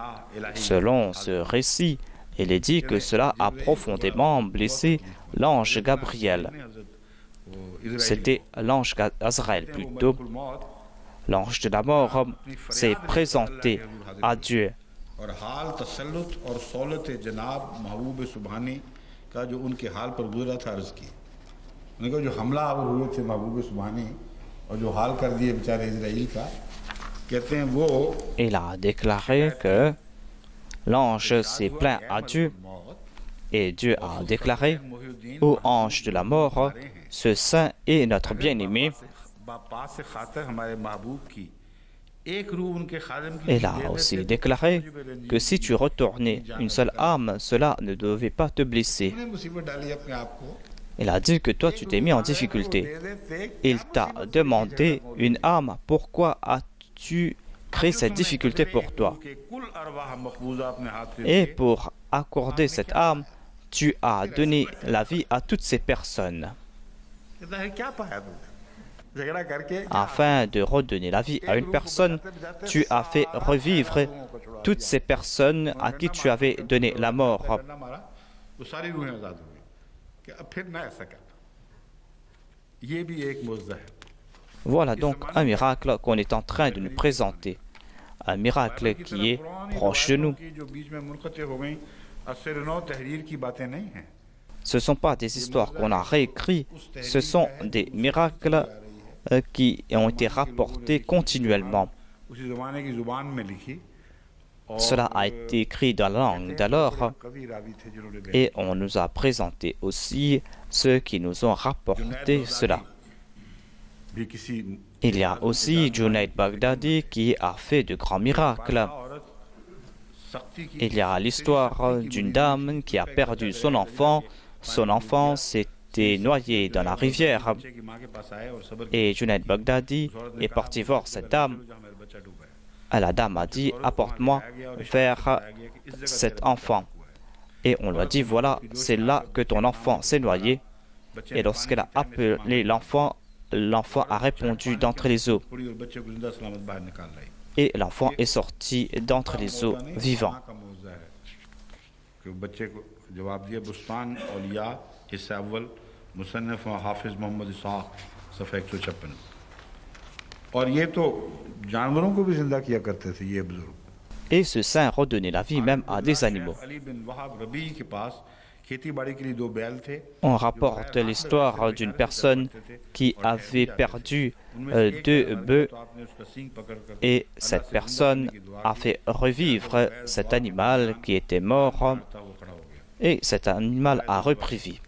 selon ce récit, il est dit que cela a profondément blessé l'ange Gabriel. C'était l'ange Azraël plutôt. L'ange de la mort s'est présenté à Dieu. Il a déclaré que l'ange s'est plaint à Dieu et Dieu a déclaré ô ange de la mort, ce saint est notre bien-aimé. Il a aussi déclaré que si tu retournais une seule âme, cela ne devait pas te blesser. Il a dit que toi tu t'es mis en difficulté. Il t'a demandé une âme. Pourquoi as-tu créé cette difficulté pour toi? Et pour accorder cette âme, tu as donné la vie à toutes ces personnes. Afin de redonner la vie à une personne, tu as fait revivre toutes ces personnes à qui tu avais donné la mort. Voilà donc un miracle qu'on est en train de nous présenter. un miracle qui est proche de nous. Ce ne sont pas des histoires qu'on a réécrites, ce sont des miracles qui ont été rapportés continuellement. Cela a été écrit dans la langue d'alors et on nous a présenté aussi ceux qui nous ont rapporté cela. Il y a aussi Junaid Baghdadi qui a fait de grands miracles. Il y a l'histoire d'une dame qui a perdu son enfant. Son enfant s'était noyé dans la rivière. Et Junaid Baghdadi est parti voir cette dame. La dame a dit, apporte-moi vers cet enfant. Et on lui a dit, voilà, c'est là que ton enfant s'est noyé. Et lorsqu'elle a appelé l'enfant, l'enfant a répondu d'entre les eaux. Et l'enfant est sorti d'entre les eaux vivant. Et ce saint redonnait la vie même à des animaux. On rapporte l'histoire d'une personne qui avait perdu 2 bœufs et cette personne a fait revivre cet animal qui était mort et cet animal a repris vie.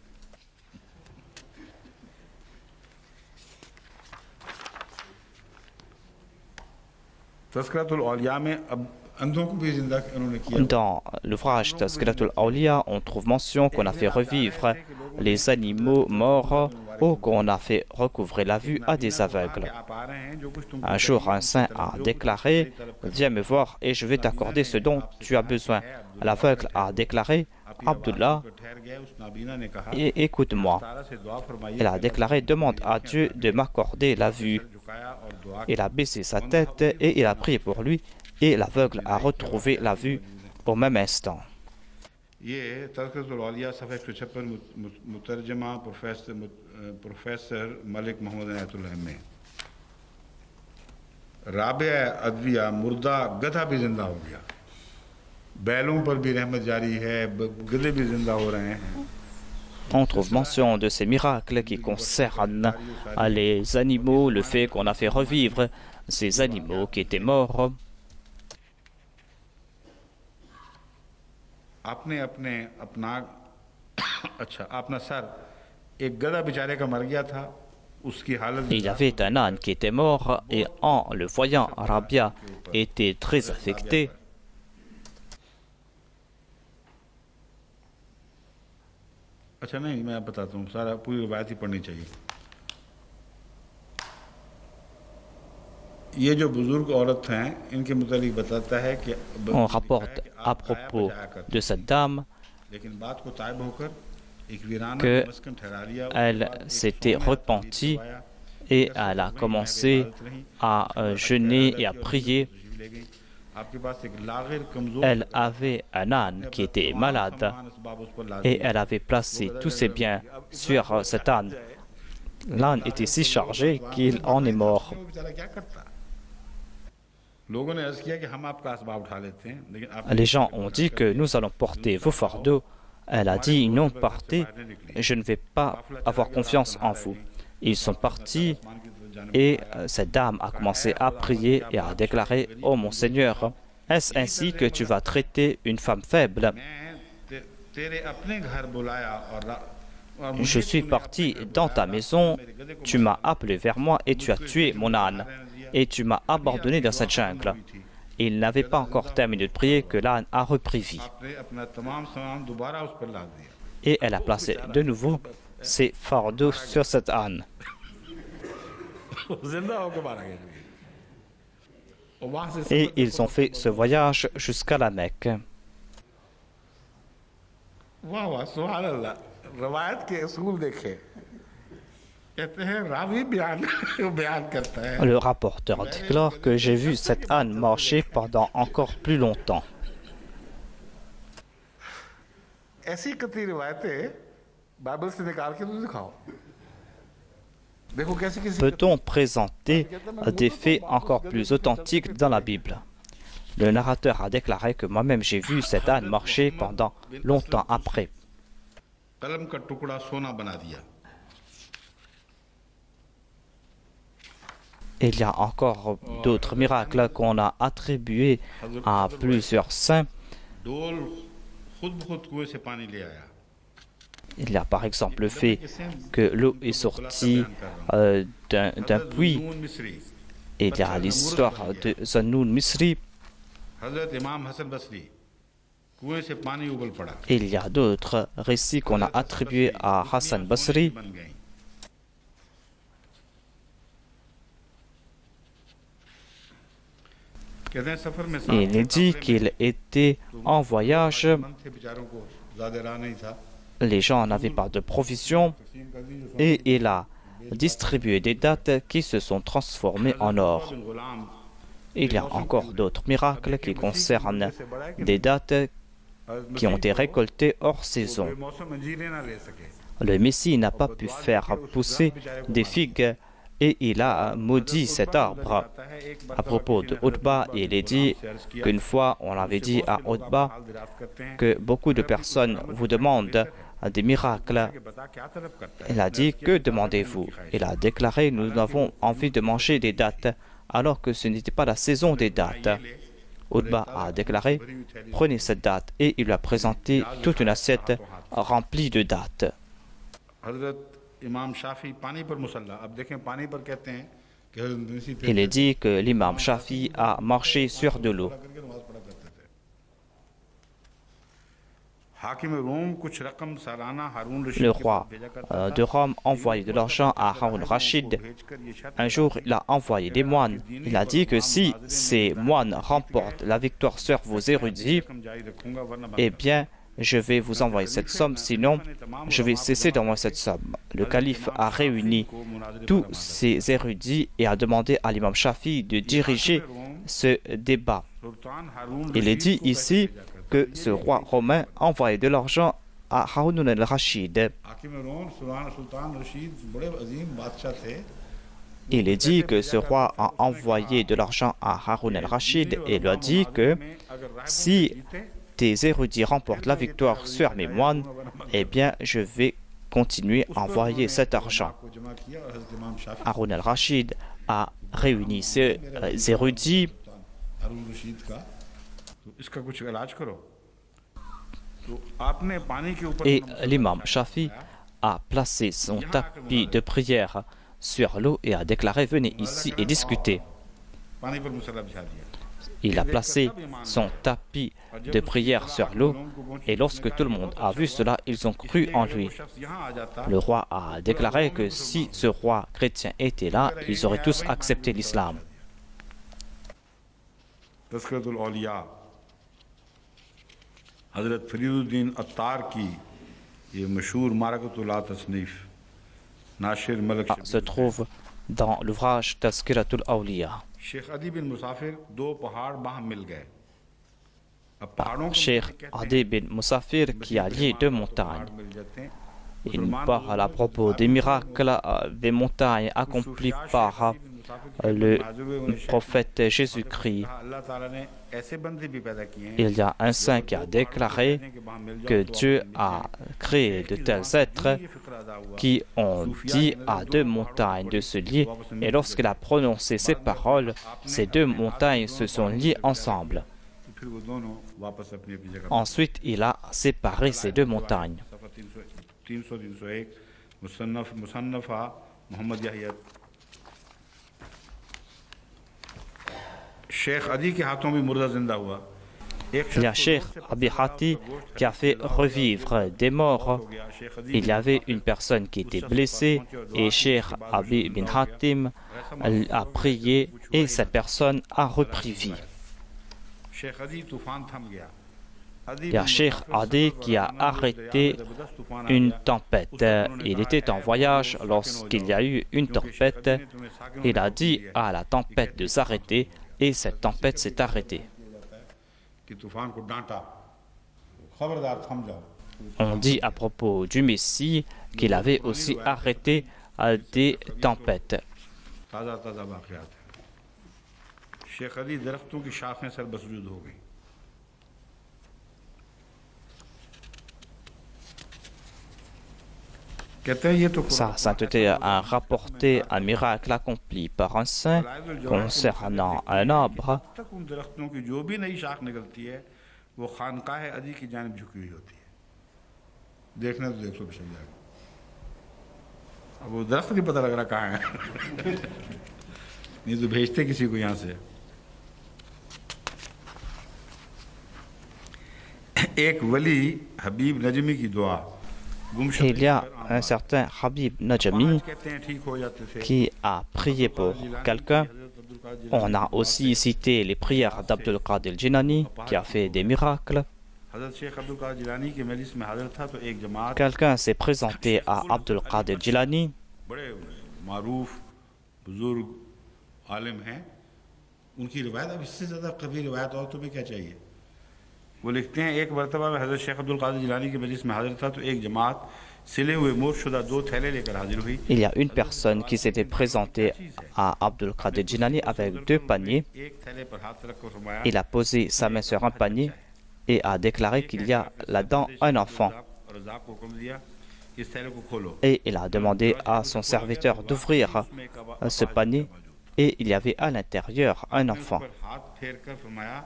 Dans l'ouvrage Tazkiratul Awliya, on trouve mention qu'on a fait revivre les animaux morts ou qu'on a fait recouvrer la vue à des aveugles. Un jour, un saint a déclaré « Viens me voir et je vais t'accorder ce dont tu as besoin ». L'aveugle a déclaré « Abdullah, écoute-moi ». Il a déclaré « Demande à Dieu de m'accorder la vue ». Il a baissé sa tête et il a prié pour lui. Et l'aveugle a retrouvé la vue au même instant. On trouve mention de ces miracles qui concernent les animaux, le fait qu'on a fait revivre ces animaux qui étaient morts. Il y avait un âne qui était mort et en le voyant, Rabia était très affecté. On rapporte à propos de cette dame qu'elle s'était repentie et elle a commencé à jeûner et à prier. Elle avait un âne qui était malade et elle avait placé tous ses biens sur cet âne. L'âne était si chargé qu'il en est mort. Les gens ont dit que nous allons porter vos fardeaux. Elle a dit non, partez, je ne vais pas avoir confiance en vous. Ils sont partis et cette dame a commencé à prier et à déclarer « Oh mon Seigneur, est-ce ainsi que tu vas traiter une femme faible ? Je suis parti dans ta maison, tu m'as appelé vers moi et tu as tué mon âne. Et tu m'as abandonné dans cette jungle. » Il n'avait pas encore terminé de prier que l'âne a repris vie. Et elle a placé de nouveau ses fardeaux sur cet âne. Et ils ont fait ce voyage jusqu'à la Mecque. Le rapporteur déclare que j'ai vu cet âne marcher pendant encore plus longtemps. Peut-on présenter des faits encore plus authentiques dans la Bible? Le narrateur a déclaré que moi-même j'ai vu cet âne marcher pendant longtemps après. कलम का टुकड़ा सोना बना दिया. Il y a encore d'autres miracles qu'on a attribués à plusieurs saints. डोल खुद ब खुद कुएं से पानी ले आया. Il y a par exemple le fait que l'eau est sortie d'un puits. नून मिस्री Et il y a l'histoire de Zanoun Misri. हजरत इमाम हसन बसरी कुएं से पानी उबल पड़ा. Et il y a d'autres récits qu'on a attribués à Hassan Basri. बन गई. कहते हैं सफर में Et il dit qu'il était en voyage. मन थे बेचारों को ज्यादा राह नहीं था. Les gens n'avaient pas de provisions तकसीम कर दी जो et il a distribué des dattes qui se sont transformées en or. Ghulam Il y a encore d'autres miracles qui concernent des dattes qui ont été récoltées hors saison. मौसम अंजीरें ना ले सके. Le Messie n'a pas pu faire pousser des figues et il a maudit cet arbre. À propos de Utba, il est dit qu'une fois on avait dit à Utba que beaucoup de personnes vous demandent des miracles. Il a dit, que demandez-vous? Il a déclaré, nous avons envie de manger des dattes alors que ce n'était pas la saison des dattes. Utba a déclaré, prenez cette date, et il lui a présenté toute une assiette remplie de dattes. हजरत इमाम शाफी पानी पर मुसल्ला. अब देखें पानी पर कहते हैं कि हजरत नसी पे Il est dit que l'imam Shafi a marché sur de l'eau. करके नमाज पढ़ा करते थे. हाकिम रोम कुछ रकम सालाना हारून रशीद Le के roi पास भेजा करता de Rome envoyait de l'argent à Haroun Rachid. भेजकर ये शर्त Un jour, il a envoyé des moines. Il a dit que si ces moines remportent la victoire sur vos érudits, रकम जारी रखूंगा वरना eh bien, je vais vous envoyer cette somme, sinon je vais cesser d'envoyer cette somme. Le calife a réuni tous ces érudits et a demandé à l'imam Shafi de diriger ce débat. Sultan Haroon Il est dit ici que ce roi romain envoyait de l'argent à Haroun al-Rachid. हाकिम रोम सुल्तान रशीद बड़े अजीम बादशाह थे. Il est dit que ce roi a envoyé de l'argent à Haroun al-Rachid et lui a dit que si tes érudits remportent la victoire sur mes moines, eh bien, je vais continuer à envoyer cet argent. को जमा किया और हजरत इमाम Shafi Haroun al-Rachid a réuni ses érudits हारून रशीद का तो इसका कुछ इलाज करो. तो आपने पानी के ऊपर et l'imam Shafi a placé son tapis de prière sur l'eau et a déclaré, venez ici et discutez. पानी पर मुसल्ला बिछा दिया. Il a placé son tapis de prière sur l'eau et lorsque tout le monde a vu cela, ils ont cru en lui. शख्स यहाँ आ जाता Le roi a déclaré que si ce roi chrétien était là, ils auraient tous accepté l'islam. तस्करतुल औलिया हजरत फरीदुद्दीन अत्तार की ये मशहूर मारकतुल तसनीफ नाशिर Malak Se trouve dans l'ouvrage Tazkiratul Awliya. Sheikh अदी बिन मुसाफिर दो पहाड़ बाहम मिल गए. अब पहाड़ों को Cheikh Adi bin Musafir qui a lié deux montagnes. मिल जाते हैं. Il parle à propos des miracles des montagnes accomplis par le prophète Jésus-Christ. अल्लाह ताला ने ऐसे बंदे भी पैदा किए हैं Il y a un saint qui a déclaré कि बाहम मिल que Dieu a créé de tels êtres ये फिक्र अदा हुआ. qui ont dit à deux montagnes de se lier et lorsqu'il a prononcé ces paroles, ces deux montagnes se sont liées ensemble. फिर वो दोनों वापस अपनी अपनी जगह. Ensuite, il a séparé ces deux montagnes. सफ़ा 301 मुसन्नफ़ा मोहम्मद याहिया शेख अदी के हाथों भी मुर्दा जिंदा हुआ. Il y a Cheikh Abi Hati qui a fait revivre des morts. Il y avait une personne qui était blessée et Cheikh Abi bin Hatim a prié et cette personne a repris vie. Sheikh अदी तूफान थम गया. Il y a Cheikh Adi qui a arrêté une tempête. Il était en voyage lorsqu'il y a eu une tempête. Il a dit à la tempête de s'arrêter et cette tempête s'est arrêtée. कि तूफान को डांटा, खबरदार थम जाओ. On dit à propos du Messie qu'il avait aussi arrêté des tempêtes. ताज़ा ताज़ा वाक़यात है. शेख अली दरख्तों की शाखें सरबसरूद हो गई। कहते हैं ये तो Sa sainteté a rapporté un miracle accompli par un saint concernant un arbre. तक उन दरख्तों की जो भी नई शाख निकलती है वो खानकाह अली की जानिब झुकी हुई होती है। देखने तो देख लो पिछल जाएगा। अब वो दरख्त नहीं पता लग रहा कहाँ है नहीं तो भेजते किसी को यहाँ से। एक वली हबीब नजमी की दुआ Il y a un certain Habib Najami कहते हैं ठीक हो जाते थे। qui a prié pour quelqu'un. On a aussi cité les prières d'Abdul Qadir Jilani qui a fait des miracles. हज़रत शेख अब्दुल कादिर जिलानी के मजलिस में हाजिर था तो एक जमात Quelqu'un s'est présenté à Abdul Qadir Jilani. बड़े मारूफ बुजुर्ग आलिम हैं, उनकी रिवायत। अब इससे ज़्यादा कभी रिवायत और तुम्हें क्या चाहिए। वो लिखते हैं एक मरतबा में हज़रत शेख अब्दुल कादिर जिलानी के मजलिस में हाजिर था तो एक जमात सिले हुए मोरशुदा 2 थैले लेकर हाजिर हुई। Il y a une personne qui s'était présentée à Abdul Qadir Jilani avec 2 paniers. एक थैले पर हाथ रखकर फरमाया Il a posé sa main sur un panier et a déclaré qu'il y a là-dedans un enfant. और रज़ाक को हुक्म दिया कि इस थैले को खोलो। Et il a demandé à son serviteur d'ouvrir ce panier et il y avait à l'intérieur un enfant. पर हाथ फेर कर फरमाया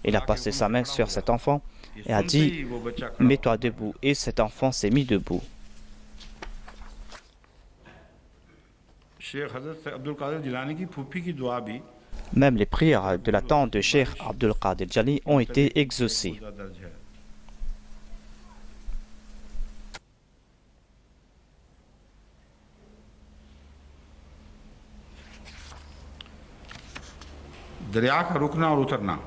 Il a passé sa main sur cet enfant et a dit « Mets-toi debout » et cet enfant s'est mis debout. Sheikh हज़रत अब्दुल कादिर जिलानी की फूफी की दुआ भी Même les prières de la tante de Cheikh Abdul Qadir Jilani ont été exaucées. दर्ज है। दरिया का रुकना और उतरना।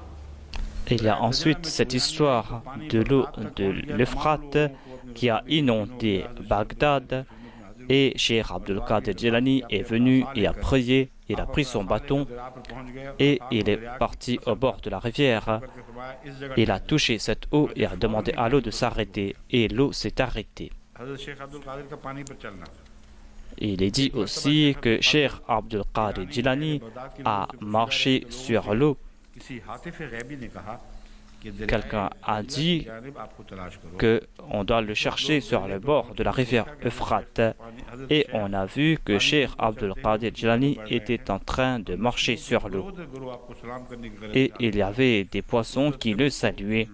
Il y a ensuite cette histoire de l'eau de l'Euphrate qui a inondé Bagdad et Cheikh Abdul Qadir Jilani est venu et a prié, il a pris son bâton et il est parti au bord de la rivière. Il a touché cette eau et a demandé à l'eau de s'arrêter et l'eau s'est arrêtée. हज़रत शेख अब्दुल कादिर का पानी पर चलना। Il est dit aussi que Cheikh Abdul Qadir Jilani a marché sur l'eau. किसी हातिफ गैबी ने कहा कि Quelqu'un a dit आपको तलाश करो। qu'on doit le chercher sur le bord de la rivière Euphrate. Et on a vu que Cheikh Abdul Qadir Jilani était en train de marcher sur l'eau. Et il y avait des poissons qui le saluaient.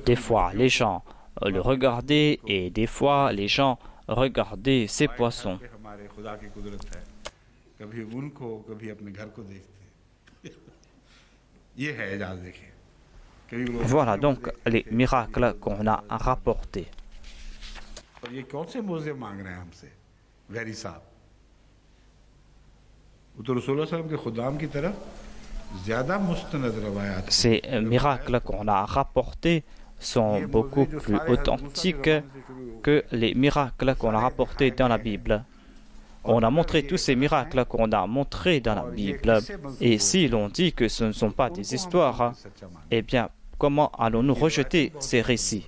Des fois, les gens le regardaient et des fois, les gens regardaient ces poissons. हमारे खुदा की कुदरत है, कभी उनको कभी अपने घर को देखते हैं। ये है एजाज। देखिए कभी लोग Voilà donc les miracles qu'on a rapportés. और ये कौन से मौजे मांग रहे हैं हमसे गैरी साहब। वो तो रसूलुल्लाह सल्लल्लाहु अलैहि वसल्लम के खुदाम की तरफ ज्यादा मुस्तनद रवायात। Ces miracles qu'on a rapportés sont beaucoup plus authentiques que les miracles qu'on a rapportés dans la Bible. On a montré tous ces miracles qu'on a montrés dans la Bible. Et si l'on dit que ce ne sont pas des histoires, eh bien, comment allons-nous rejeter ces récits?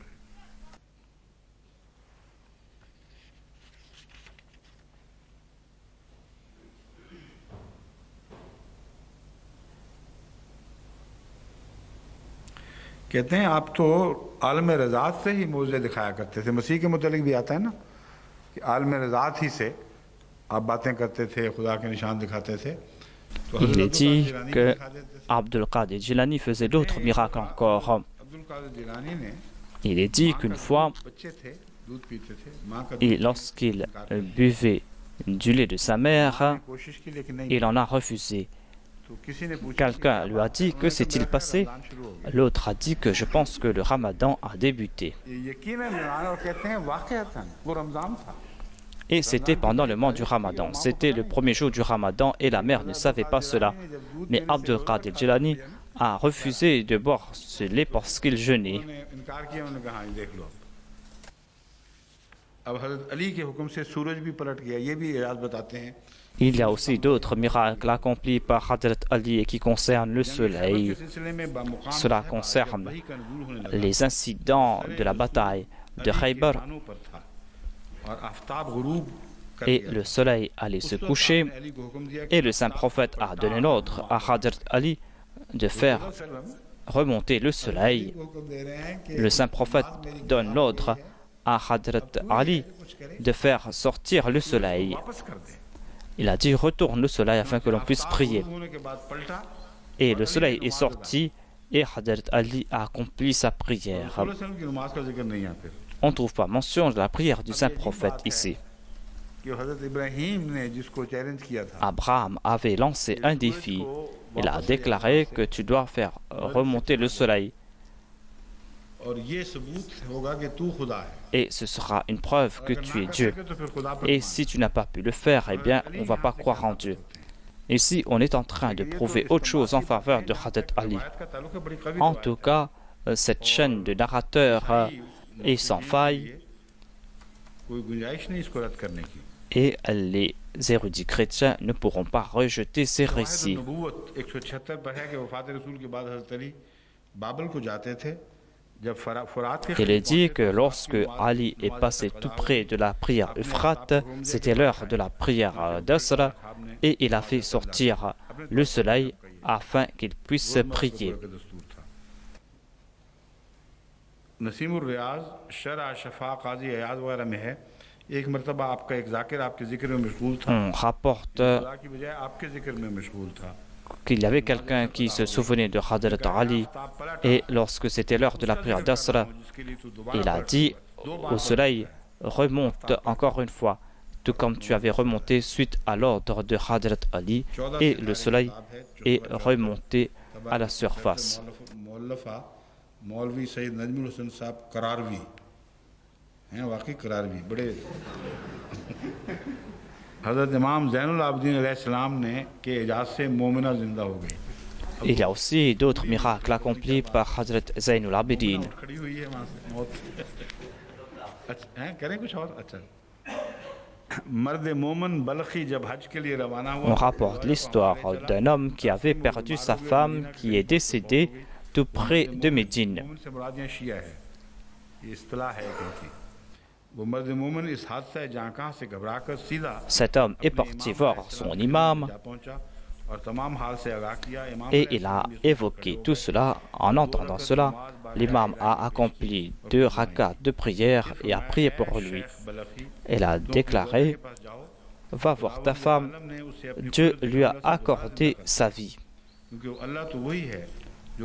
कहते हैं आप तो आलम रज़ात से ही मौजे दिखाया करते थे। मसीह के मुतालिक भी आता है ना कि आलम रज़ात ही से आप बातें करते थे, खुदा के निशान दिखाते थे। तो Il est dit que Abdul Qadir Jilani faisait d'autres miracles encore. Abdul कादिर जिलानी ने Il est dit qu'une fois, बच्चे थे, दूध पीते थे, माँ का दूध lorsqu'il buvait du lait de sa mère, कोशिश की लेकिन नहीं। il en a refusé. तो किसी ने पूछा Quelqu'un lui a dit que s'est-il passé? L'autre a dit que je pense que le ramadan a débuté. यकीनन और कहते हैं वाक़अतन वो रमज़ान था। Et c'était pendant le mois du ramadan. C'était le premier jour du ramadan et la mère ne savait pas cela. Mais Abdul Qadir Jilani a refusé de boire ce lait parce qu'il jeûnait. उन्होंने इनकार किया, उन्होंने कहा ये देख लो। अब हज़रत अली के हुक्म से सूरज भी पलट गया। ये भी इजाज़ बताते हैं। Il y a aussi d'autres miracles accomplis par Hadrat Ali qui concernent le soleil. Cela concerne les incidents de la bataille de Khaybar. और आफ्ताब गुरूब et le soleil allait se coucher, et le saint prophète a donné l'ordre à Hadrat Ali de faire remonter le soleil. Le saint prophète donne l'ordre à Hadrat Ali de faire sortir le soleil. Il a dit retourne le soleil afin que l'on puisse prier. Et le soleil est sorti et Hadrat Ali a accompli sa prière. On ne trouve pas mention de la prière du saint prophète ici. Abraham avait lancé un défi. Il a déclaré que tu dois faire remonter le soleil. Et ce sera une preuve que tu es Dieu. Et si tu n'as pas pu le faire, eh bien, on ne va pas croire en Dieu. Ici, on est en train de prouver autre chose en faveur de Hadrat Ali. En tout cas, cette chaîne de narrateurs est sans faille. Et les érudits chrétiens ne pourront pas rejeter ces récits. Il est dit que lorsque Ali est passé tout près de la prière Euphrate, c'était l'heure de la prière d'Asr, et il a fait sortir le soleil afin qu'il puisse prier. On rapporte qu'il y avait quelqu'un qui se souvenait de Hadrat Ali et lorsque c'était l'heure de la prière d'Asr, il a dit au soleil remonte encore une fois, tout comme tu avais remonté suite à l'ordre de Hadrat Ali, et le soleil est remonté à la surface. Il y a aussi d'autres miracles accomplis par Hadrat Zainul Abidin. On rapporte l'histoire d'un homme qui avait perdu sa femme qui est décédée tout près de Médine. Cet homme est parti voir son imam et il a évoqué tout cela. En entendant cela, l'imam a accompli 2 rakats de prière et a prié pour lui. Il a déclaré « Va voir ta femme, Dieu lui a accordé sa vie. »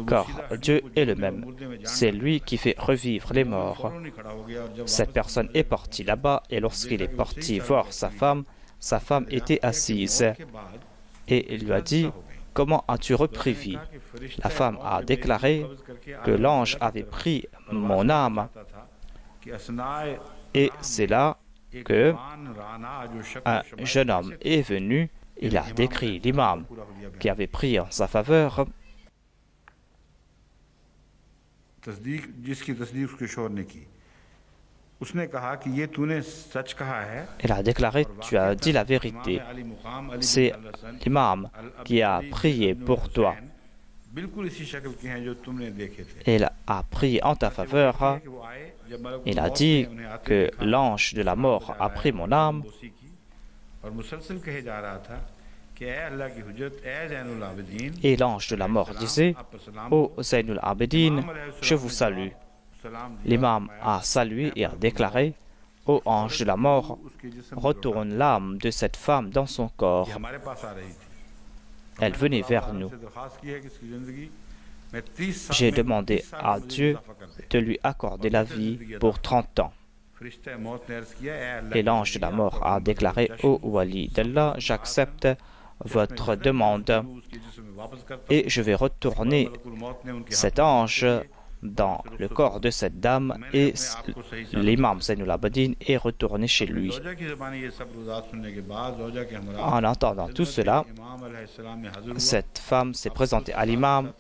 Car Dieu est le même. C'est lui qui fait revivre les morts. Cette personne est partie là-bas et lorsqu'il est parti voir sa femme était assise. Et il lui a dit « Comment as-tu repris vie ?» La femme a déclaré que l'ange avait pris mon âme. Et c'est là qu'un jeune homme est venu. Il a décrit l'imam qui avait prié en sa faveur. Il a déclaré « Tu as dit la vérité. C'est l'imam qui a prié pour toi. Il a prié en ta faveur. Il a dit que l'ange de la mort a pris mon âme. » Et l'ange de la mort disait « Ô Zainul Abidin, je vous salue. » L'imam a salué et a déclaré « Ô ange de la mort, retourne l'âme de cette femme dans son corps. » Elle venait vers nous. J'ai demandé à Dieu de lui accorder la vie pour 30 ans. Et l'ange de la mort a déclaré « Ô Wali d'Allah, j'accepte votre demande et je vais retourner cet ange dans le corps de cette dame et l'imam Zainul Abidin est retourné chez lui. » En entendant tout cela, cette femme s'est présentée à l'imam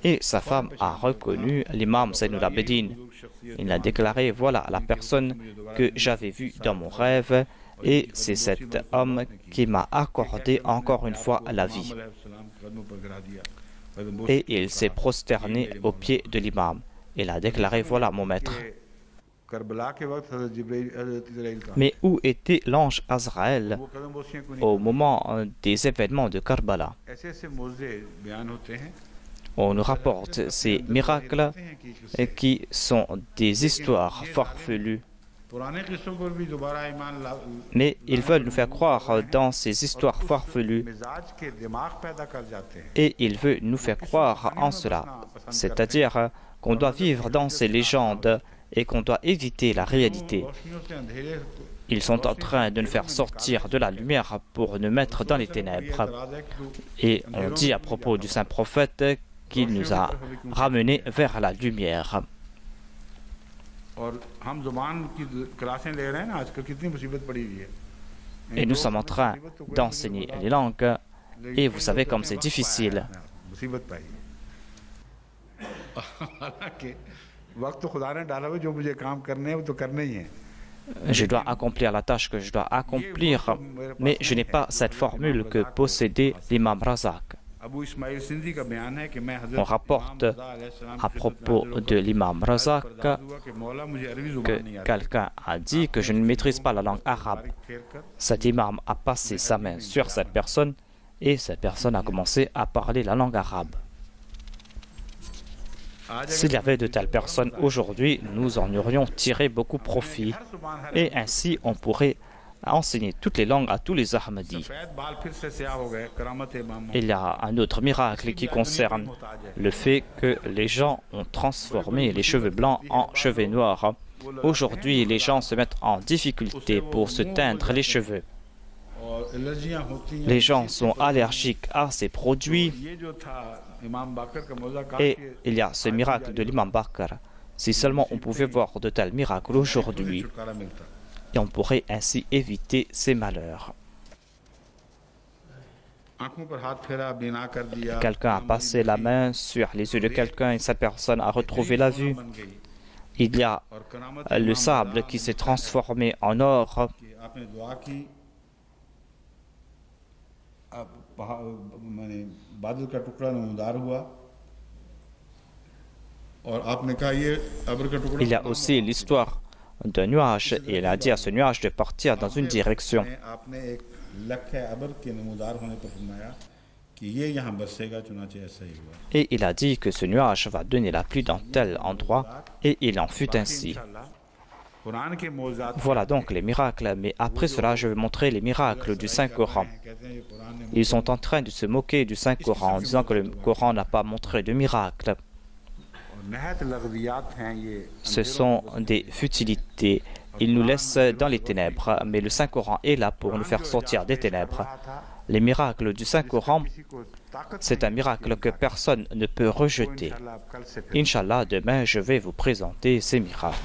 et sa femme a reconnu l'imam Zainul Abidin. Il a déclaré « Voilà la personne que j'avais vue dans mon rêve et c'est cet homme qui m'a accordé encore une fois la vie. » Et il s'est prosterné aux pieds de l'imam. Il a déclaré « Voilà mon maître. » Mais où était l'ange Azraël au moment des événements de Karbala? On nous rapporte ces miracles qui sont des histoires farfelues. Mais ils veulent nous faire croire dans ces histoires farfelues et ils veulent nous faire croire en cela. C'est-à-dire qu'on doit vivre dans ces légendes et qu'on doit éviter la réalité. Ils sont en train de nous faire sortir de la lumière pour nous mettre dans les ténèbres. Et on dit à propos du saint prophète qu'il nous a ramenés vers la lumière. Et nous sommes en train d'enseigner les langues et vous savez comme c'est difficile. Je dois accomplir la tâche que je dois accomplir, mais je n'ai pas cette formule que possédait l'imam Razak. On rapporte à propos de l'imam Razak que quelqu'un a dit que je ne maîtrise pas la langue arabe. Cet imam a passé sa main sur cette personne et cette personne a commencé à parler la langue arabe. S'il y avait de telles personnes aujourd'hui, nous en aurions tiré beaucoup profit et ainsi on pourrait enseigner toutes les langues à tous les Ahmadis. Il y a un autre miracle qui concerne le fait que les gens ont transformé les cheveux blancs en cheveux noirs. Aujourd'hui, les gens se mettent en difficulté pour se teindre les cheveux. Les gens sont allergiques à ces produits et il y a ce miracle de l'imam Bakr. Si seulement on pouvait voir de tels miracles aujourd'hui, et on pourrait ainsi éviter ces malheurs. Quelqu'un a passé la main sur les yeux de quelqu'un et cette personne a retrouvé la vue. Il y a le sable qui s'est transformé en or. Il y a aussi l'histoire d'un nuage et il a dit à ce nuage de partir dans une direction. Et il a dit que ce nuage va donner la pluie dans tel endroit et il en fut ainsi. Voilà donc les miracles, mais après cela je vais montrer les miracles du Saint-Coran. Ils sont en train de se moquer du Saint-Coran en disant que le Coran n'a pas montré de miracles. Ce sont des futilités. Ils nous laissent dans les ténèbres, mais le Saint-Coran est là pour nous faire sortir des ténèbres. Les miracles du Saint-Coran, c'est un miracle que personne ne peut rejeter. Inch'Allah, demain, je vais vous présenter ces miracles.